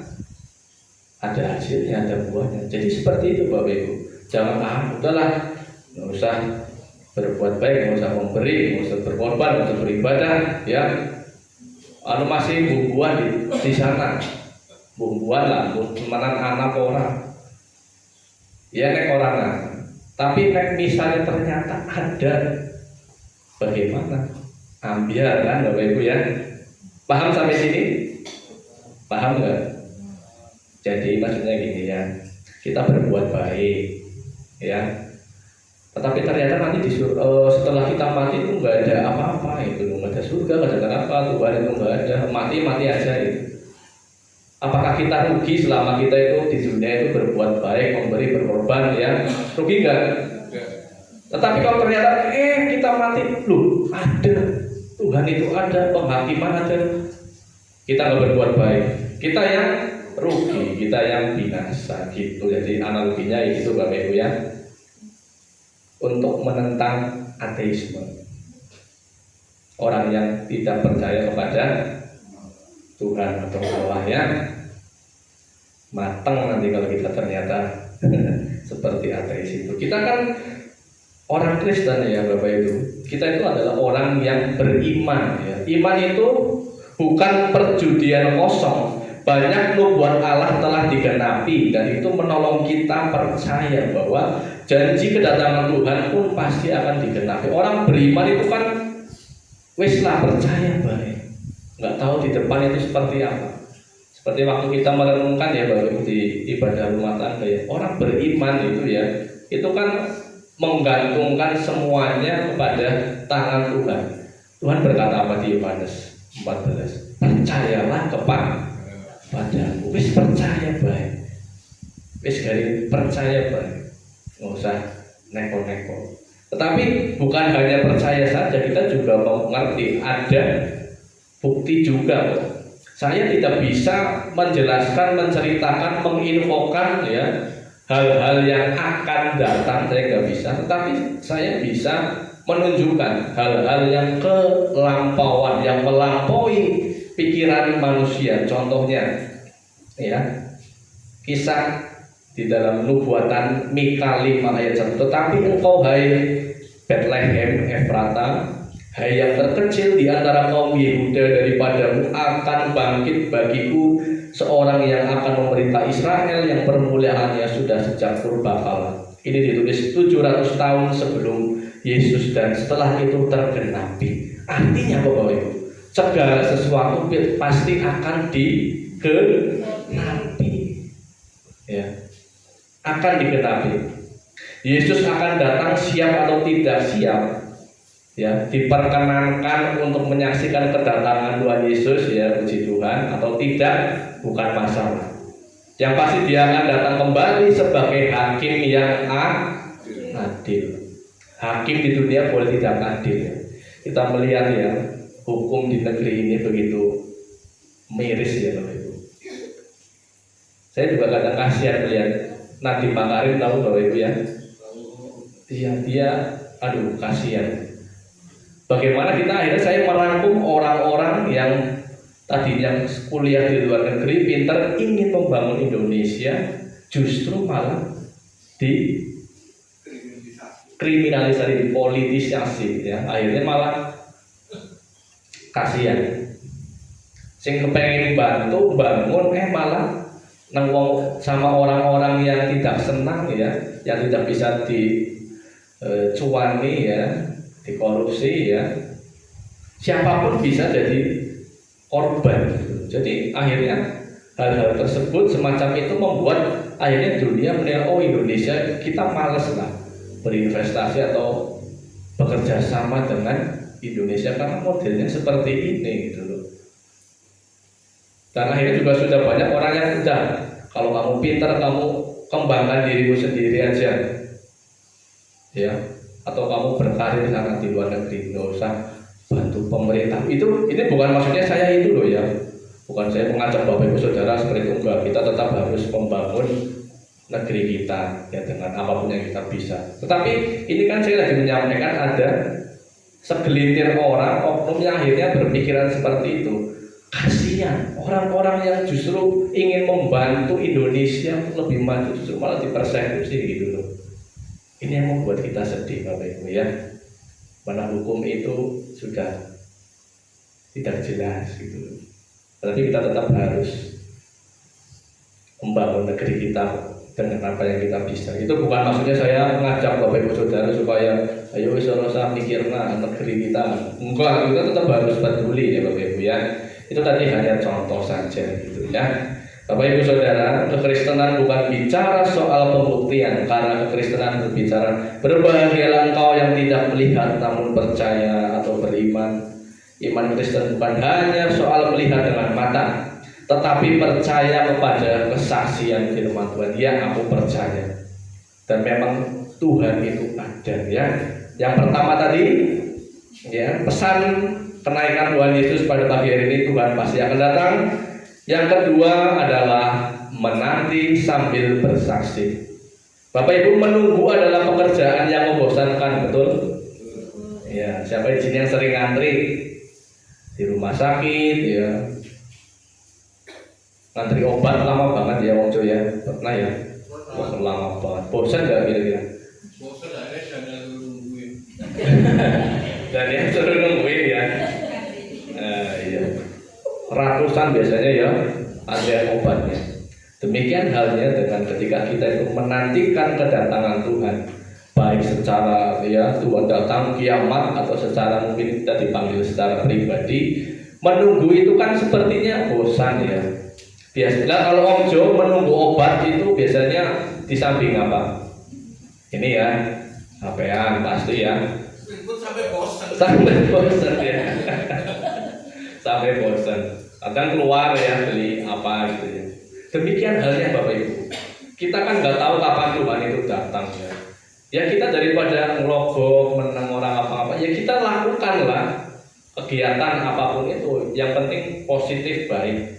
Speaker 2: ada hasilnya, ada buahnya. Jadi seperti itu Bapak Ibu. Jangan udahlah, nggak usah berbuat baik, nggak usah memberi, nggak usah berkorban, nggak usah beribadah, ya. Masih bumbuan di sana, bumbuan lah, temenan anak orang, ya nek orang lah. Tapi nek misalnya ternyata ada, bagaimana? Ambiar kan Bapak Ibu ya. Paham sampai sini? Paham nggak? Jadi maksudnya gini ya, kita berbuat baik, ya. Tetapi ternyata nanti setelah kita mati itu nggak ada apa-apa, itu nggak ada surga, nggak ada neraka, Tuhan itu nggak ada, mati aja itu. Apakah kita rugi selama kita itu di dunia itu berbuat baik, memberi, berkorban, ya? Rugi nggak? Tetapi kalau ternyata kita mati, loh ada Tuhan itu ada, penghakiman ada, kita nggak berbuat baik, kita yang rugi, kita yang binasa gitu. Jadi analoginya itu Bapak Ibu ya, untuk menentang ateisme, orang yang tidak percaya kepada Tuhan atau Allah ya, matang nanti kalau kita ternyata seperti ateis itu. Kita kan orang Kristen ya Bapak Ibu, kita itu adalah orang yang beriman ya. Iman itu bukan perjudian kosong. Banyak nubuat Allah telah digenapi, dan itu menolong kita percaya bahwa janji kedatangan Tuhan pun pasti akan digenapi. Orang beriman itu kan wis lah percaya baik, nggak tahu di depan itu seperti apa. Seperti waktu kita merenungkan ya Bapak di ibadah rumah tangga ya, orang beriman itu ya, itu kan menggantungkan semuanya kepada tangan Tuhan. Tuhan berkata apa di Yohanes 14? Percayalah padaku, wis percaya baik, wis garing percaya baik, nggak usah neko-neko. Tetapi bukan hanya percaya saja, kita juga mengerti ada bukti juga kok. Saya tidak bisa menjelaskan, menceritakan, menginfokan ya hal-hal yang akan datang, saya nggak bisa. Tetapi saya bisa menunjukkan hal-hal yang kelampauan, yang melampaui pikiran manusia. Contohnya ya, kisah di dalam nubuatan Mika 5 ayat 1. Tetapi engkau hai Bethlehem Efrata, hai yang terkecil di antara kaum Yehuda, daripadamu akan bangkit bagiku seorang yang akan memerintah Israel, yang permulaannya sudah sejak purbakala. Ini ditulis 700 tahun sebelum Yesus, dan setelah itu tergenapi. Artinya apa Bapak Ibu? Segala sesuatu pasti akan digenapi, ya, akan digenapi. Yesus akan datang siap atau tidak siap, ya, diperkenankan untuk menyaksikan kedatangan Tuhan Yesus, ya, puji Tuhan, atau tidak, bukan masalah. Yang pasti dia akan datang kembali sebagai hakim yang adil. Hakim di dunia boleh tidak adil, ya. Kita melihat ya, hukum di negeri ini begitu miris ya Bapak Ibu. Saya juga kadang kasihan melihat Nadiem Makarim, tahu Bapak Ibu ya. Dia aduh kasihan. Bagaimana kita akhirnya saya merangkum orang-orang yang tadinya kuliah di luar negeri, pintar, ingin membangun Indonesia, justru malah dikriminalisasi, politisasi ya. Akhirnya malah kasihan. Sing kepengen bantu bangun malah nangwong sama orang-orang yang tidak senang ya, yang tidak bisa dicuani ya, dikorupsi ya. Siapapun bisa jadi korban. Jadi akhirnya hal-hal tersebut semacam itu membuat akhirnya dunia menilai, oh Indonesia kita males lah berinvestasi atau bekerja sama dengan Indonesia karena modelnya seperti ini gitu loh. Dan akhirnya juga sudah banyak orang yang udah, kalau kamu pintar kamu kembangkan dirimu sendiri aja, ya, atau kamu berkarir sana di luar negeri, nggak usah bantu pemerintah. Ini bukan maksudnya saya itu loh ya, bukan saya mengajak Bapak Ibu Saudara seperti itu, enggak. Kita tetap harus membangun negeri kita ya dengan apapun yang kita bisa. Tetapi ini kan saya lagi menyampaikan ada segelintir orang oknum yang akhirnya berpikiran seperti itu. Kasihan orang-orang yang justru ingin membantu Indonesia lebih maju justru malah dipersekusi gitu loh. Ini yang membuat kita sedih Bapak Ibu ya. Mana hukum itu sudah tidak jelas gitu loh. Tapi kita tetap harus membangun negeri kita dengan apa yang kita bisa. Itu bukan maksudnya saya mengajak Bapak Ibu Saudara supaya ayo usah mikirna negeri kita. Enggak, kita tetap harus peduli ya Bapak Ibu ya. Itu tadi hanya contoh saja gitu ya. Bapak Ibu Saudara, kekristenan bukan bicara soal pembuktian, karena kekristenan berbicara berbahagialah engkau yang tidak melihat namun percaya atau beriman. Iman Kristen bukan hanya soal melihat dengan mata, tetapi percaya kepada kesaksian firman Tuhan. Ya, aku percaya. Dan memang Tuhan itu ada ya. Yang pertama tadi ya, pesan kenaikan Tuhan Yesus pada pagi hari ini, Tuhan pasti akan datang. Yang kedua adalah menanti sambil bersaksi. Bapak Ibu, menunggu adalah pekerjaan yang membosankan, betul? Ya, siapa di sini yang sering ngantri di rumah sakit ya? Ngantri obat lama banget ya Wong Jo ya? Pernah ya? Wah, lama banget. Bosan nggak kira-kira?
Speaker 4: Bosan aja jangan nungguin.
Speaker 2: Dan yang suruh nungguin ya. Iya. Ratusan biasanya ya ada obatnya. Demikian halnya dengan ketika kita itu menantikan kedatangan Tuhan, baik secara ya Tuhan datang kiamat atau secara mungkin kita dipanggil secara pribadi. Menunggu itu kan sepertinya bosan ya. Biasanya kalau Om Jo menunggu obat itu biasanya di samping apa? Ini ya, HP-an pasti ya.
Speaker 4: Ikut sampai bosan.
Speaker 2: Sampai bosan ya. Sampai bosan. Kadang keluar ya beli apa gitu ya. Demikian halnya Bapak Ibu. Kita kan nggak tahu kapan Tuhan itu datang ya. Ya kita daripada ngelogok menang orang apa-apa, ya kita lakukanlah kegiatan apapun itu. Yang penting positif baik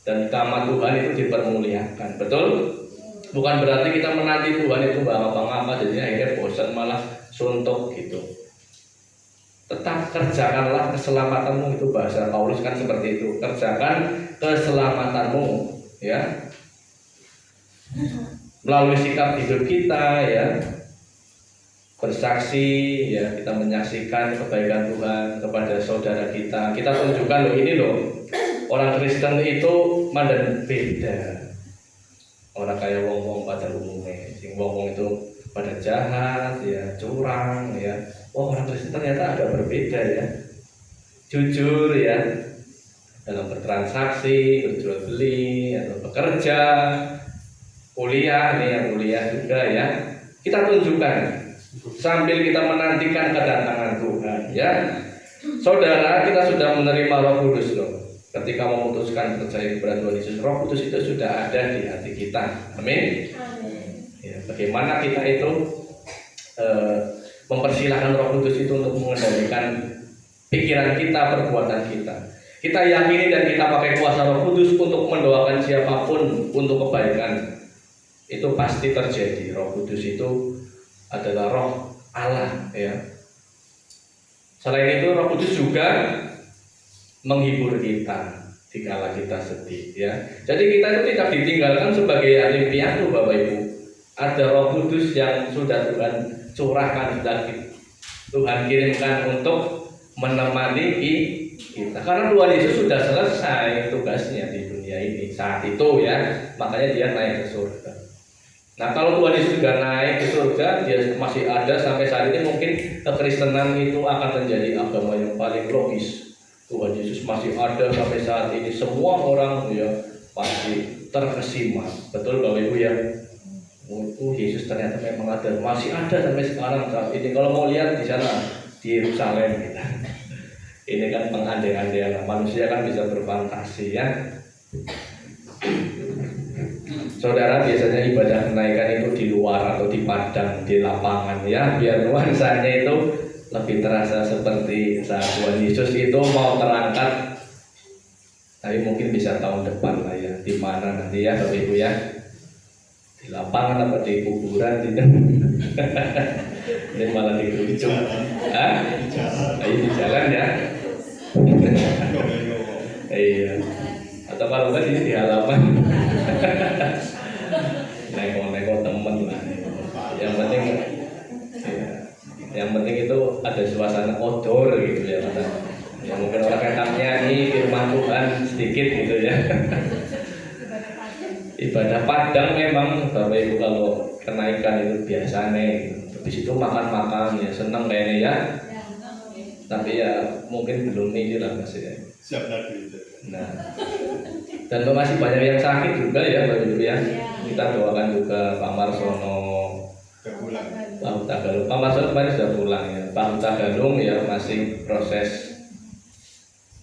Speaker 2: dan nama Tuhan itu dipermuliakan. Betul? Bukan berarti kita menanti Tuhan itu apa-apa jadinya akhirnya bosan malah suntuk gitu. Tetap kerjakanlah keselamatanmu, itu bahasa Paulus kan seperti itu. Kerjakan keselamatanmu ya. Melalui sikap hidup kita ya. Bersaksi ya, kita menyaksikan kebaikan Tuhan kepada saudara kita. Kita tunjukkan loh, ini loh. Orang Kristen itu mandan beda. Orang kayak wong-wong pada umumnya. Sing wong-wong itu pada jahat ya, curang ya. Oh, orang Kristen ternyata agak berbeda ya. Jujur ya dalam bertransaksi, berjual beli atau bekerja, kuliah nih yang kuliah juga ya. Kita tunjukkan sambil kita menantikan kedatangan Tuhan ya. Saudara, kita sudah menerima Roh Kudus loh. Ketika memutuskan percaya kepada Tuhan Yesus, Roh Kudus itu sudah ada di hati kita. Amin. Ya, bagaimana kita itu mempersilahkan Roh Kudus itu untuk mengendalikan pikiran kita, perbuatan kita. Kita yakini dan kita pakai kuasa Roh Kudus untuk mendoakan siapapun untuk kebaikan. Itu pasti terjadi. Roh Kudus itu adalah Roh Allah ya. Selain itu Roh Kudus juga menghibur kita dikala kita sedih ya. Jadi kita itu tidak ditinggalkan sebagai yatim piatu Bapak Ibu. Ada Roh Kudus yang sudah Tuhan curahkan, Tuhan kirimkan untuk menemani kita. Karena Tuhan Yesus sudah selesai tugasnya di dunia ini saat itu ya. Makanya dia naik ke surga. Nah, kalau Tuhan Yesus sudah naik ke surga, dia masih ada sampai saat ini, mungkin kekristenan itu akan menjadi agama yang paling logis. Tuhan Yesus masih ada sampai saat ini, semua orang ya pasti terkesima. Betul Bapak Ibu ya? Yesus ternyata memang ada, masih ada sampai sekarang saat ini. Kalau mau lihat di sana di Yerusalem gitu. Ini kan pengandaian-andaian manusia kan bisa berfantasi ya. Saudara, biasanya ibadah kenaikan itu di luar atau di padang, di lapangan ya, biar nuansanya itu lebih terasa seperti saat Tuhan Yesus itu mau terangkat. Tapi mungkin bisa tahun depan lah ya, di mana nanti ya Bapak Ibu ya, di lapangan apa di kuburan tidak. Ini malah di ujung, ayo di jalan ya. Iya. Atau kalau enggak di halaman. Nengok-nengok temen lah. Yang penting itu ada suasana odor gitu ya, ya mungkin orang ketangnya ini firman Tuhan sedikit gitu ya. Ibadah padang memang Bapak Ibu kalau kenaikan itu biasanya gitu. Habis itu makan-makan ya seneng kayaknya ya. Tapi ya mungkin belum ini lah masih ya.
Speaker 5: Siap lagi.
Speaker 2: Nah, dan masih banyak yang sakit juga ya Bapak Ibu ya. Kita doakan juga Pak Marsono, Pak Huta Galung. Pak Marsono kemarin sudah pulang ya. Pak Huta Galung ya masih proses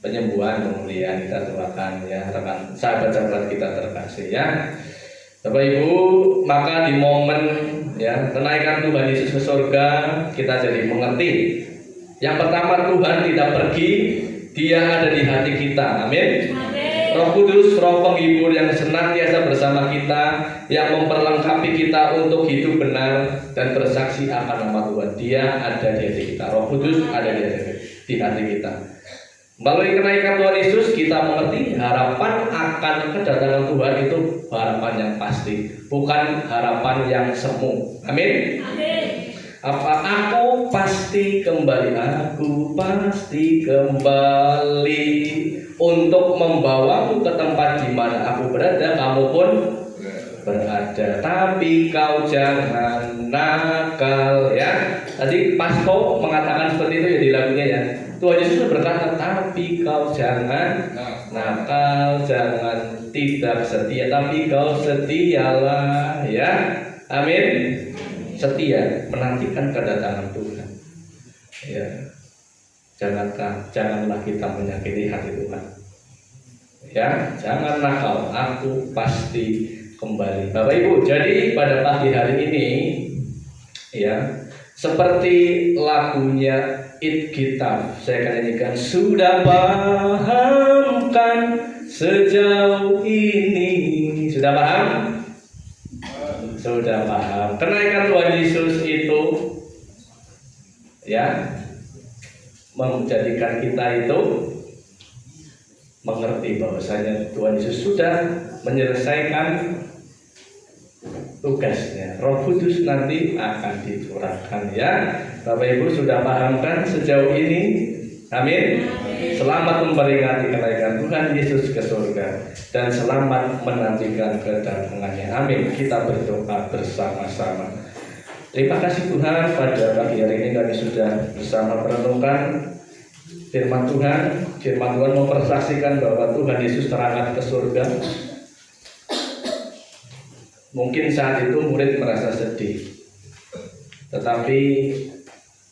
Speaker 2: penyembuhan, pemulihan. Kita doakan ya rekan sahabat-sahabat kita terkasih ya. Bapak Ibu, maka di momen ya kenaikan Tuhan Yesus ke surga kita jadi mengerti. Yang pertama, Tuhan tidak pergi, Dia ada di hati kita. Amin. Roh Kudus, Roh penghibur yang senantiasa bersama kita, yang memperlengkapi kita untuk hidup benar dan bersaksi akan nama Tuhan. Dia ada di hati kita. Roh Kudus ada di hati kita. Melalui kenaikan Tuhan Yesus kita mengerti harapan akan kedatangan Tuhan itu harapan yang pasti, bukan harapan yang semu. Amin. Apa aku pasti kembali, aku pasti kembali untuk membawamu ke tempat di mana aku berada, kamu pun berada. Tapi kau jangan nakal ya. Tadi Pasto mengatakan seperti itu ya di lagunya ya. Tuhan Yesus berkata, tapi kau jangan nakal, jangan tidak setia, tapi kau setialah ya. Amin. Setia menantikan kedatangan Tuhan. Ya. Janganlah kita menyakiti hati Tuhan. Ya, jangan nakal, aku pasti kembali. Bapak Ibu, jadi pada pagi hari ini ya, seperti lagunya It Kitab, saya akan nyanyikan, sudah pahamkan sejauh ini. Sudah paham? Sudah paham. Kenaikan Tuhan Yesus itu ya menjadikan kita itu mengerti bahwasanya Tuhan Yesus sudah menyelesaikan tugasnya. Roh Kudus nanti akan dicurahkan ya. Bapak Ibu sudah pahamkan sejauh ini? Amin. Selamat memperingati kenaikan Tuhan Yesus ke surga dan selamat menantikan kedatangannya. Amin. Kita berdoa bersama-sama. Terima kasih Tuhan, pada pagi hari ini kami sudah bersama merenungkan firman Tuhan. Firman Tuhan mempersaksikan bahwa Tuhan Yesus terangkat ke surga. Mungkin saat itu murid merasa sedih, tetapi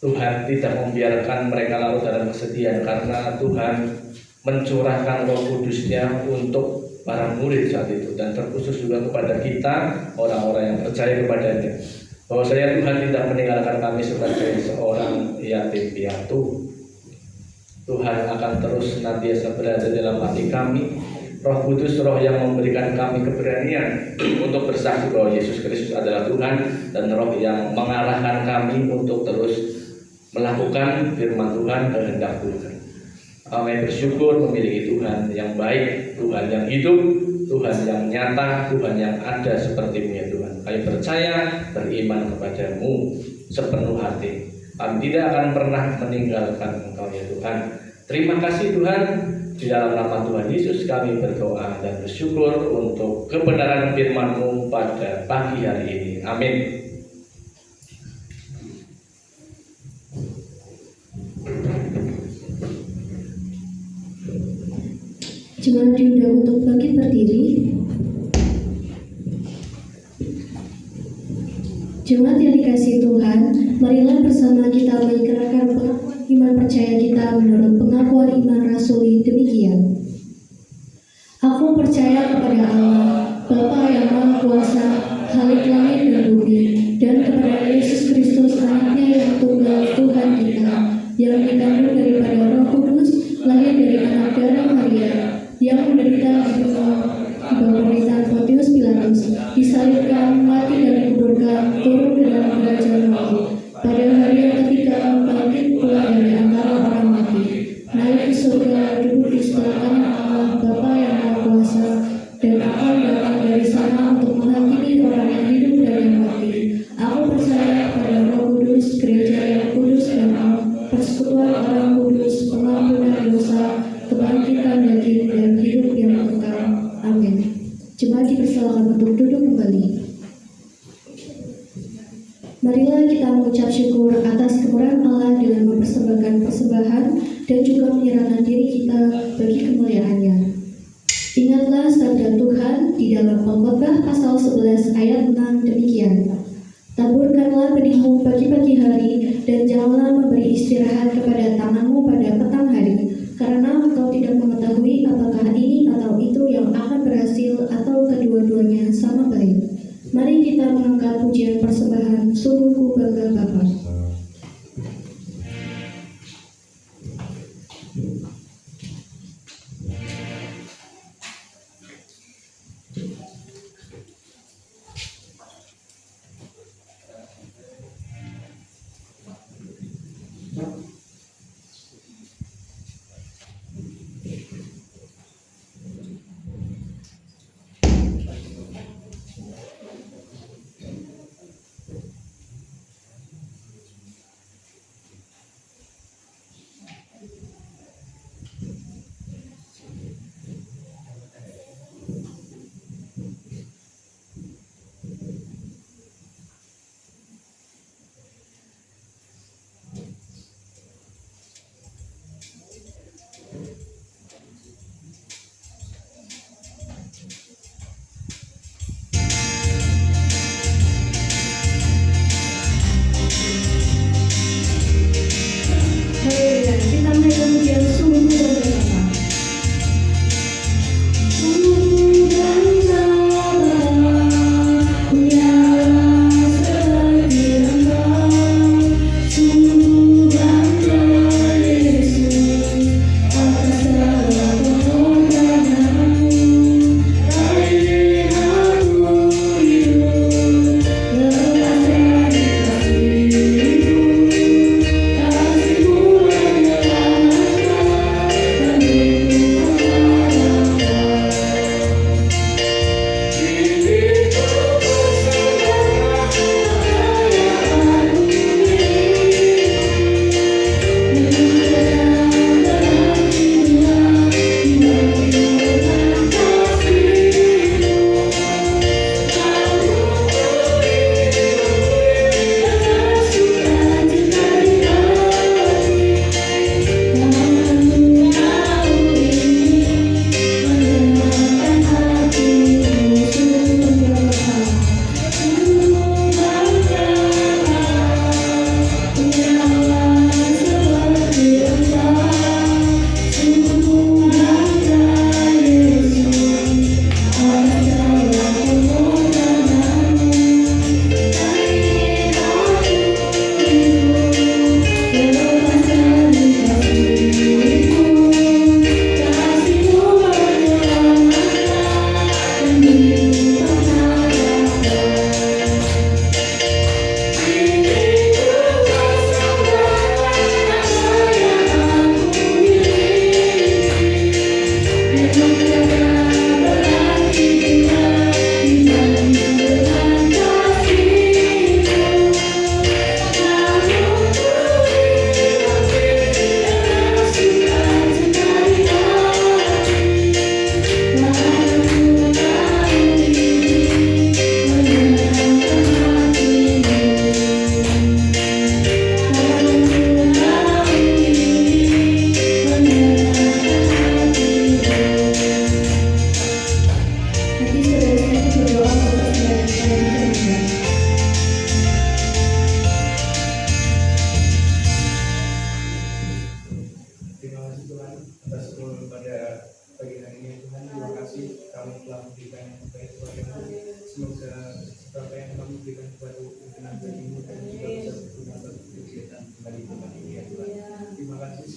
Speaker 2: Tuhan tidak membiarkan mereka larut dalam kesedihan, karena Tuhan mencurahkan Roh Kudus-Nya untuk para murid saat itu, dan terkhusus juga kepada kita orang-orang yang percaya kepadanya, bahwa saya Tuhan tidak meninggalkan kami sebagai seorang yatim piatu. Tuhan akan terus senantiasa berada dalam hati kami. Roh Kudus, Roh yang memberikan kami keberanian untuk bersaksi bahwa Yesus Kristus adalah Tuhan, dan Roh yang mengarahkan kami untuk terus melakukan firman Tuhan, kehendak Tuhan. Kami bersyukur memiliki Tuhan yang baik, Tuhan yang hidup, Tuhan yang nyata, Tuhan yang ada seperti-Mu ya Tuhan. Kami percaya, beriman kepadamu sepenuh hati. Kami tidak akan pernah meninggalkan Engkau ya Tuhan. Terima kasih Tuhan. Di dalam nama Tuhan Yesus kami berdoa dan bersyukur untuk kebenaran firman-Mu pada pagi hari ini. Amin.
Speaker 1: Jemaat diundang untuk bangkit berdiri. Jemaat yang dikasihi Tuhan, marilah bersama kita mengikrarkan pengakuan iman percaya kita menurut pengakuan iman rasuli demikian. Aku percaya kepada Allah, Bapa yang Maha Kuasa, Khalik langit dan bumi, dan kepada Yesus Kristus anaknya yang tunggal Tuhan kita, yang dikandung daripada Roh Kudus, lahir dari anak darah Maria, yang menderita di bawah pemerintahan Pontius Pilatus, disalibkan, mati dan dikuburkan, turun ke dalam kerajaan Allah. Pada hari yang ketiga bangkit pula dari antara orang mati, naik ke surga, duduk di sebelah kanan Allah Bapa yang Maha Kuasa, dan akan datang dari sana untuk menghakimi orang yang hidup dan yang mati. Aku percaya pada Roh Kudus, gereja yang kudus dan persekutuan orang kudus, pengampunan dosa, kebangkitan daging dan hidup yang kekal. Amin. Jemaat dipersilakan untuk duduk kembali. Marilah kita mengucap syukur atas kemurahan Allah dengan mempersembahkan persembahan dan juga menyerahkan diri kita bagi kemuliaan-Nya. Ingatlah sabda Tuhan di dalam Pengkhotbah pasal 11 ayat 6 demikian. Taburkanlah benihmu pagi-pagi hari dan janganlah memberi istirahat kepada tanganmu pada petang hari, karena engkau tidak mengetahui apakah ini atau itu yang akan berhasil atau kedua-duanya sama baik. Mari kita mengangkat pujian persembahan Sungguh Ku Bangga Bapa.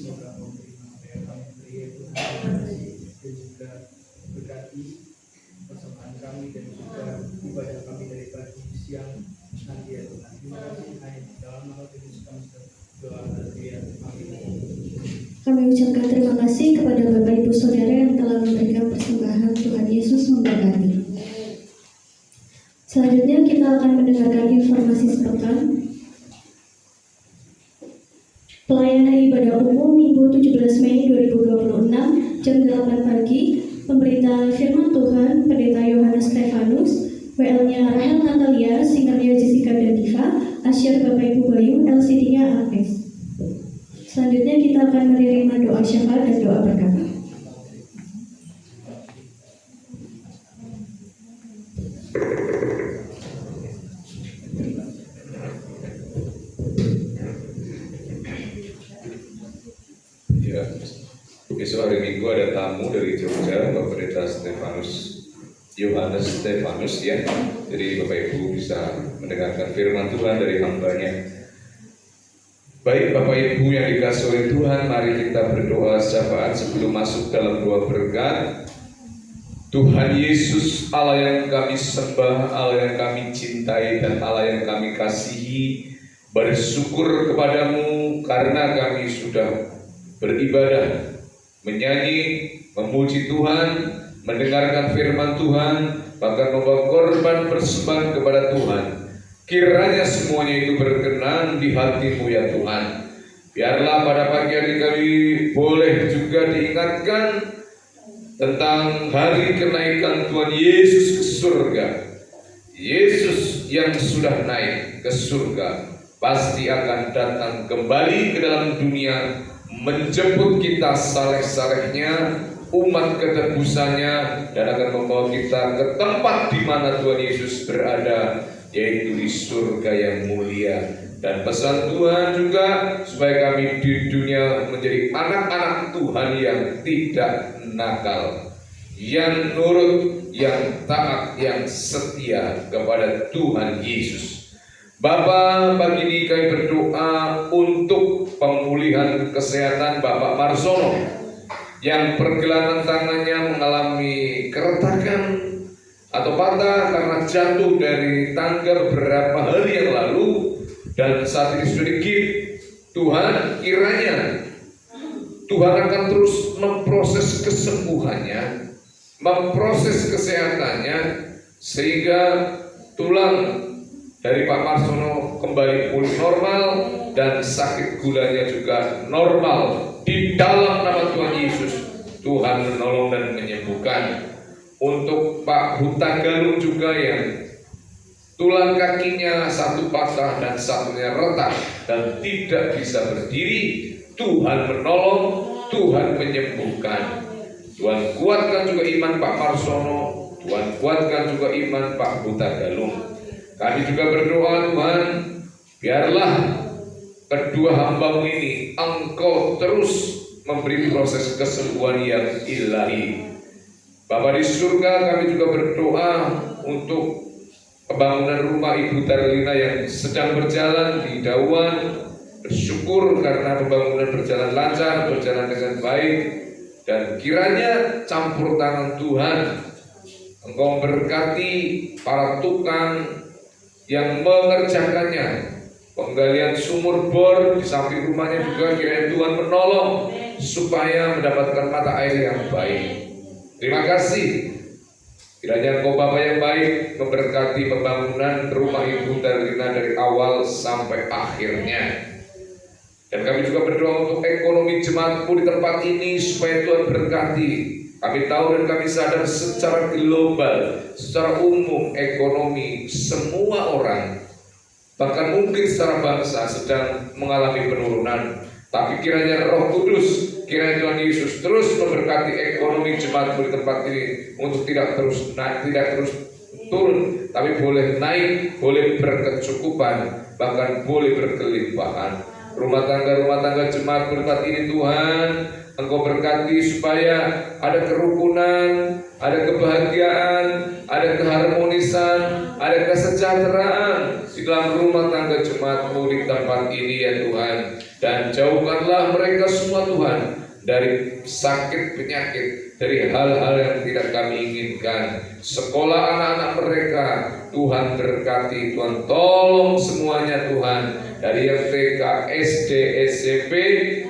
Speaker 5: semoga menerima apa yang kami beri Tuhan, dan juga berkati persembahan kami dan juga ibadah kami dari pagi siang nanti ya Tuhan. Terima kasih hanya di dalam nama Yesus kami berdoa. Haleluya. Amin.
Speaker 1: Kami ucapkan terima kasih kepada Bapak Ibu Saudara yang telah memberikan persembahan. Tuhan Yesus memberkati. Selanjutnya kita akan mendengarkan informasi sepekan. Pelayanan ibadah umum Minggu 17 Mei 2026 jam 8 pagi. Pemberitaan firman Tuhan Pendeta Yohanes Stefanus, WL-nya Rahel Natalia, singernya Jessica dan Diva, Asyar Bapak Ibu Bayu, LCD-nya Agnes. Selanjutnya kita akan menerima doa syafaat dan doa berkat.
Speaker 6: Ya, besok hari Minggu ada tamu dari Jogja, Bapak Pendeta Yohanes Stefanus ya. Jadi Bapak Ibu bisa mendengarkan firman Tuhan dari hambanya. Baik Bapak Ibu yang dikasihi oleh Tuhan, mari kita berdoa syafaat sebelum masuk dalam doa berkat. Tuhan Yesus, Allah yang kami sembah, Allah yang kami cintai, dan Allah yang kami kasihi, bersyukur kepadamu karena kami sudah beribadah, menyanyi, memuji Tuhan, mendengarkan firman Tuhan, bahkan membawa korban persembahan kepada Tuhan. Kiranya semuanya itu berkenan di hati-Mu ya Tuhan. Biarlah pada pagi hari kami boleh juga diingatkan tentang hari kenaikan Tuhan Yesus ke surga. Yesus yang sudah naik ke surga pasti akan datang kembali ke dalam dunia, menjemput kita saleh-salehnya, umat ketebusannya, dan akan membawa kita ke tempat di mana Tuhan Yesus berada, yaitu di surga yang mulia. Dan pesan Tuhan juga supaya kami di dunia menjadi anak-anak Tuhan yang tidak nakal, yang nurut, yang taat, yang setia kepada Tuhan Yesus. Bapa, pagi ini kami berdoa untuk pemulihan kesehatan Bapak Marsono yang pergelangan tangannya mengalami keretakan atau patah karena jatuh dari tangga beberapa hari yang lalu dan saat ini sudah digigit. Tuhan, kiranya Tuhan akan terus memproses kesembuhannya, memproses kesehatannya, sehingga tulang dari Pak Marsono kembali pulih normal dan sakit gulanya juga normal. Di dalam nama Tuhan Yesus, Tuhan menolong dan menyembuhkan. Untuk Pak Hutagalung juga yang tulang kakinya satu patah dan satunya retak dan tidak bisa berdiri, Tuhan menolong, Tuhan menyembuhkan. Tuhan kuatkan juga iman Pak Marsono, Tuhan kuatkan juga iman Pak Hutagalung. Kami juga berdoa Tuhan, biarlah kedua hamba-Mu ini Engkau terus memberi proses kesembuhan yang ilahi. Bapa di surga, kami juga berdoa untuk pembangunan rumah Ibu Darlina yang sedang berjalan di Dawan. Bersyukur karena pembangunan berjalan lancar, berjalan dengan baik, dan kiranya campur tangan Tuhan, Engkau memberkati para tukang yang mengerjakannya. Penggalian sumur bor di samping rumahnya juga kiranya Tuhan menolong supaya mendapatkan mata air yang baik. Terima kasih. Kiranya Engkau Bapa yang baik memberkati pembangunan rumah Ibu Darlina dari awal sampai akhirnya. Dan kami juga berdoa untuk ekonomi jemaat-Mu di tempat ini supaya Tuhan berkati. Kami tahu dan kami sadar secara global, secara umum ekonomi semua orang, bahkan mungkin secara bangsa sedang mengalami penurunan. Tapi kiranya Roh Kudus, kiranya Tuhan Yesus terus memberkati ekonomi jemaat-Mu di tempat ini untuk tidak terus naik, tidak terus turun, tapi boleh naik, boleh berkecukupan, bahkan boleh berkelimpahan. Rumah tangga jemaat di tempat ini Tuhan, Engkau berkati supaya ada kerukunan, ada kebahagiaan, ada keharmonisan, ada kesejahteraan di dalam rumah tangga jemaat-Mu di tempat ini ya Tuhan. dan jauhkanlah mereka semua Tuhan dari sakit penyakit, dari hal-hal yang tidak kami inginkan. Sekolah anak-anak mereka Tuhan berkati, Tuhan tolong semuanya Tuhan, dari yang TK, SD, SMP,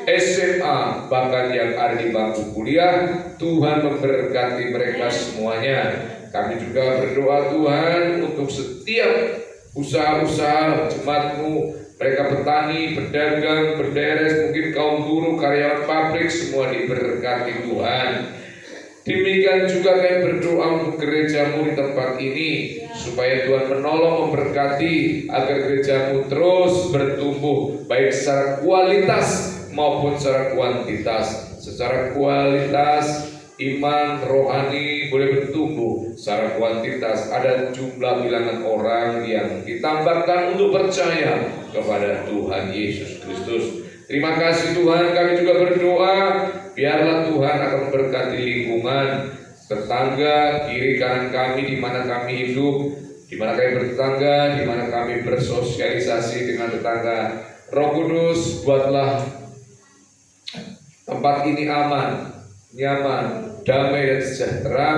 Speaker 6: SMA, bahkan yang ada di bangku kuliah, Tuhan memberkati mereka semuanya. Kami juga berdoa Tuhan untuk setiap usaha-usaha jemaat-Mu, mereka petani, pedagang, berderes, mungkin kaum buruh, karyawan pabrik, semua diberkati Tuhan. Demikian juga kami berdoa untuk gereja-Mu di tempat ini, supaya Tuhan menolong, memberkati, agar gereja-Mu terus bertumbuh, baik secara kualitas maupun secara kuantitas. Secara kualitas, iman rohani boleh bertumbuh. Secara kuantitas, ada jumlah bilangan orang yang ditambahkan untuk percaya kepada Tuhan Yesus Kristus. Terima kasih Tuhan, kami juga berdoa biarlah Tuhan akan memberkati lingkungan, tetangga, kiri kanan kami di mana kami hidup, di mana kami bertetangga, di mana kami bersosialisasi dengan tetangga. Roh Kudus, buatlah tempat ini aman, nyaman, damai dan sejahtera,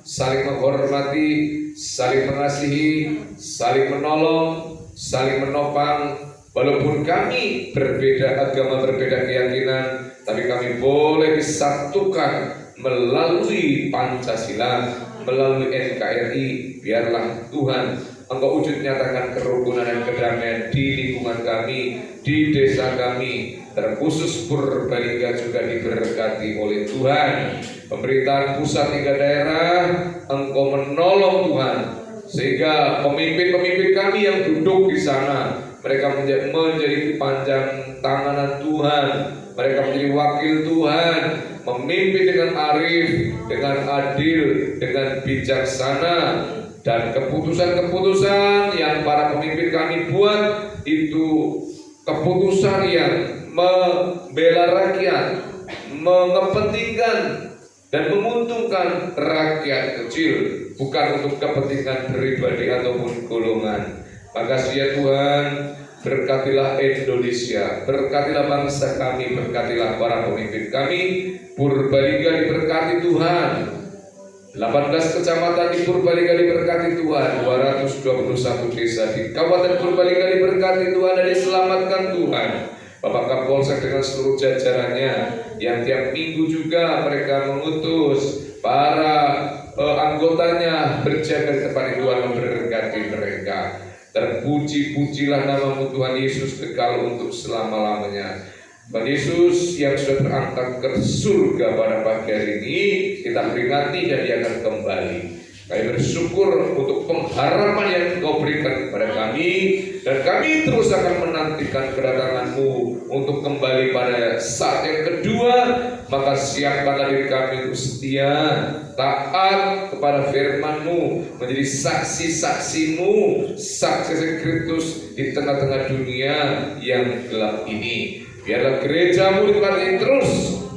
Speaker 6: saling menghormati, saling mengasihi, saling menolong, saling menopang. Walaupun kami berbeda agama, berbeda keyakinan, tapi kami boleh disatukan melalui Pancasila, melalui NKRI. Biarlah Tuhan Engkau wujud nyatakan kerukunan dan kedamaian di lingkungan kami, di desa kami, terkhusus Purbalingga juga diberkati oleh Tuhan. Pemerintahan pusat hingga daerah, Engkau menolong Tuhan, sehingga pemimpin-pemimpin kami yang duduk di sana, mereka menjadi panjang tanganan Tuhan, mereka menjadi wakil Tuhan, memimpin dengan arif, dengan adil, dengan bijaksana, dan keputusan-keputusan yang para pemimpin kami buat itu keputusan yang membela rakyat, mengepentingkan dan menguntungkan rakyat kecil, bukan untuk kepentingan pribadi ataupun golongan. Makasih ya Tuhan, berkatilah Indonesia, berkatilah bangsa kami, berkatilah para pemimpin kami. Purbalingga diberkati Tuhan, 18 kecamatan di Purbalingga diberkati Tuhan, 221 desa di Kabupaten Purbalingga diberkati Tuhan dan diselamatkan Tuhan. Bapak Kapolsek dengan seluruh jajarannya yang tiap minggu juga mereka mengutus para anggotanya berjaga di tempat Tuhan, memberkati mereka. Terpuji-pujilah nama-Mu Tuhan Yesus kekal untuk selama-lamanya. Tuhan Yesus yang sudah berangkat ke surga pada pagi hari ini, kita peringati dan Dia akan kembali. Kami bersyukur untuk pengharapan yang Engkau berikan kepada kami, dan kami terus akan menantikan kedatangan-Mu untuk kembali pada saat yang kedua. Maka siapkanlah diri kami untuk setia, taat kepada firman-Mu, menjadi saksi-saksi-Mu, saksi Kristus di tengah-tengah dunia yang gelap ini. Biarlah gereja-Mu di tempat ini terus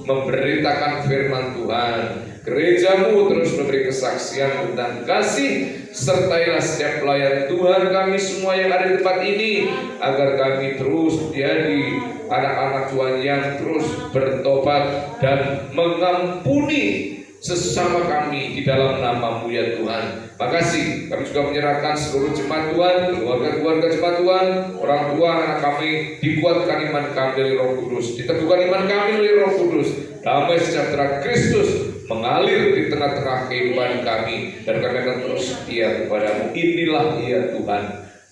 Speaker 6: memberitakan firman Tuhan. Gereja-Mu terus memberi kesaksian tentang kasih. Sertailah setiap pelayan Tuhan kami semua yang ada di tempat ini, agar kami terus menjadi anak-anak Tuhan yang terus bertobat dan mengampuni sesama kami di dalam nama-Mu ya Tuhan. Makasih, kami juga menyerahkan seluruh jemaat Tuhan, keluarga-keluarga jemaat Tuhan, orang tua anak kami, dikuatkan iman kami dari Roh Kudus, diteguhkan iman kami dari Roh Kudus. Damai sejahtera Kristus mengalir di tengah-tengah kehidupan kami, dan kami akan terus setia kepada-Mu. Inilah ya Tuhan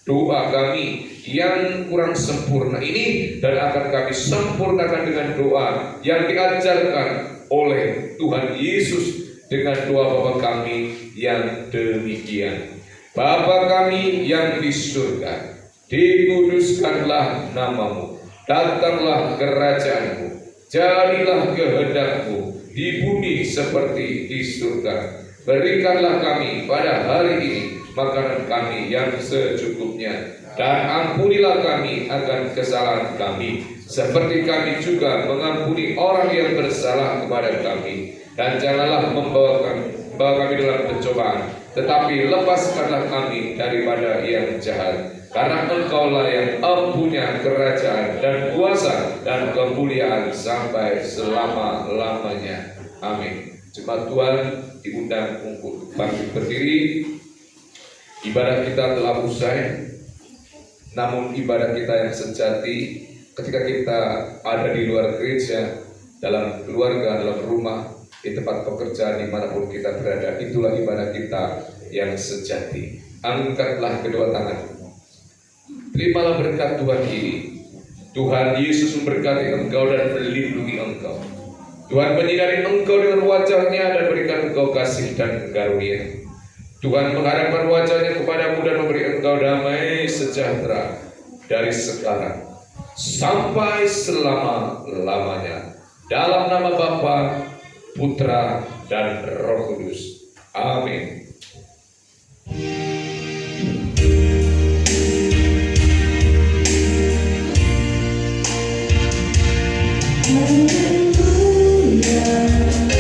Speaker 6: doa kami yang kurang sempurna ini, dan akan kami sempurnakan dengan doa yang diajarkan oleh Tuhan Yesus dengan doa Bapa kami yang demikian. Bapa kami yang di surga, dikuduskanlah nama-Mu, datanglah kerajaan-Mu, jadilah kehendak-Mu di bumi seperti di surga. Berikanlah kami pada hari ini makanan kami yang secukupnya, dan ampunilah kami akan kesalahan kami, seperti kami juga mengampuni orang yang bersalah kepada kami. Dan janganlah membawa kami dalam pencobaan, tetapi lepaskanlah kami daripada yang jahat. Karena Engkaulah yang punya kerajaan dan kuasa dan kemuliaan sampai selama-lamanya. Amin. Jemaat Tuhan diundang untuk bangkit berdiri. Ibadah kita telah usai. Namun ibadah kita yang sejati ketika kita ada di luar gereja, dalam keluarga, dalam rumah, di tempat pekerjaan, dimanapun kita berada, itulah ibadah kita yang sejati. Angkatlah kedua tangan. Terimalah berkat Tuhan ini. Tuhan Yesus memberkati engkau dan melindungi engkau. Tuhan menyinari engkau dengan wajah-Nya dan berikan engkau kasih dan karunia. Tuhan menghadapkan wajah-Nya kepadamu dan memberi engkau damai sejahtera dari sekarang sampai selama-lamanya. Dalam nama Bapa, Putra, dan Roh Kudus. Amin.
Speaker 1: Haleluya.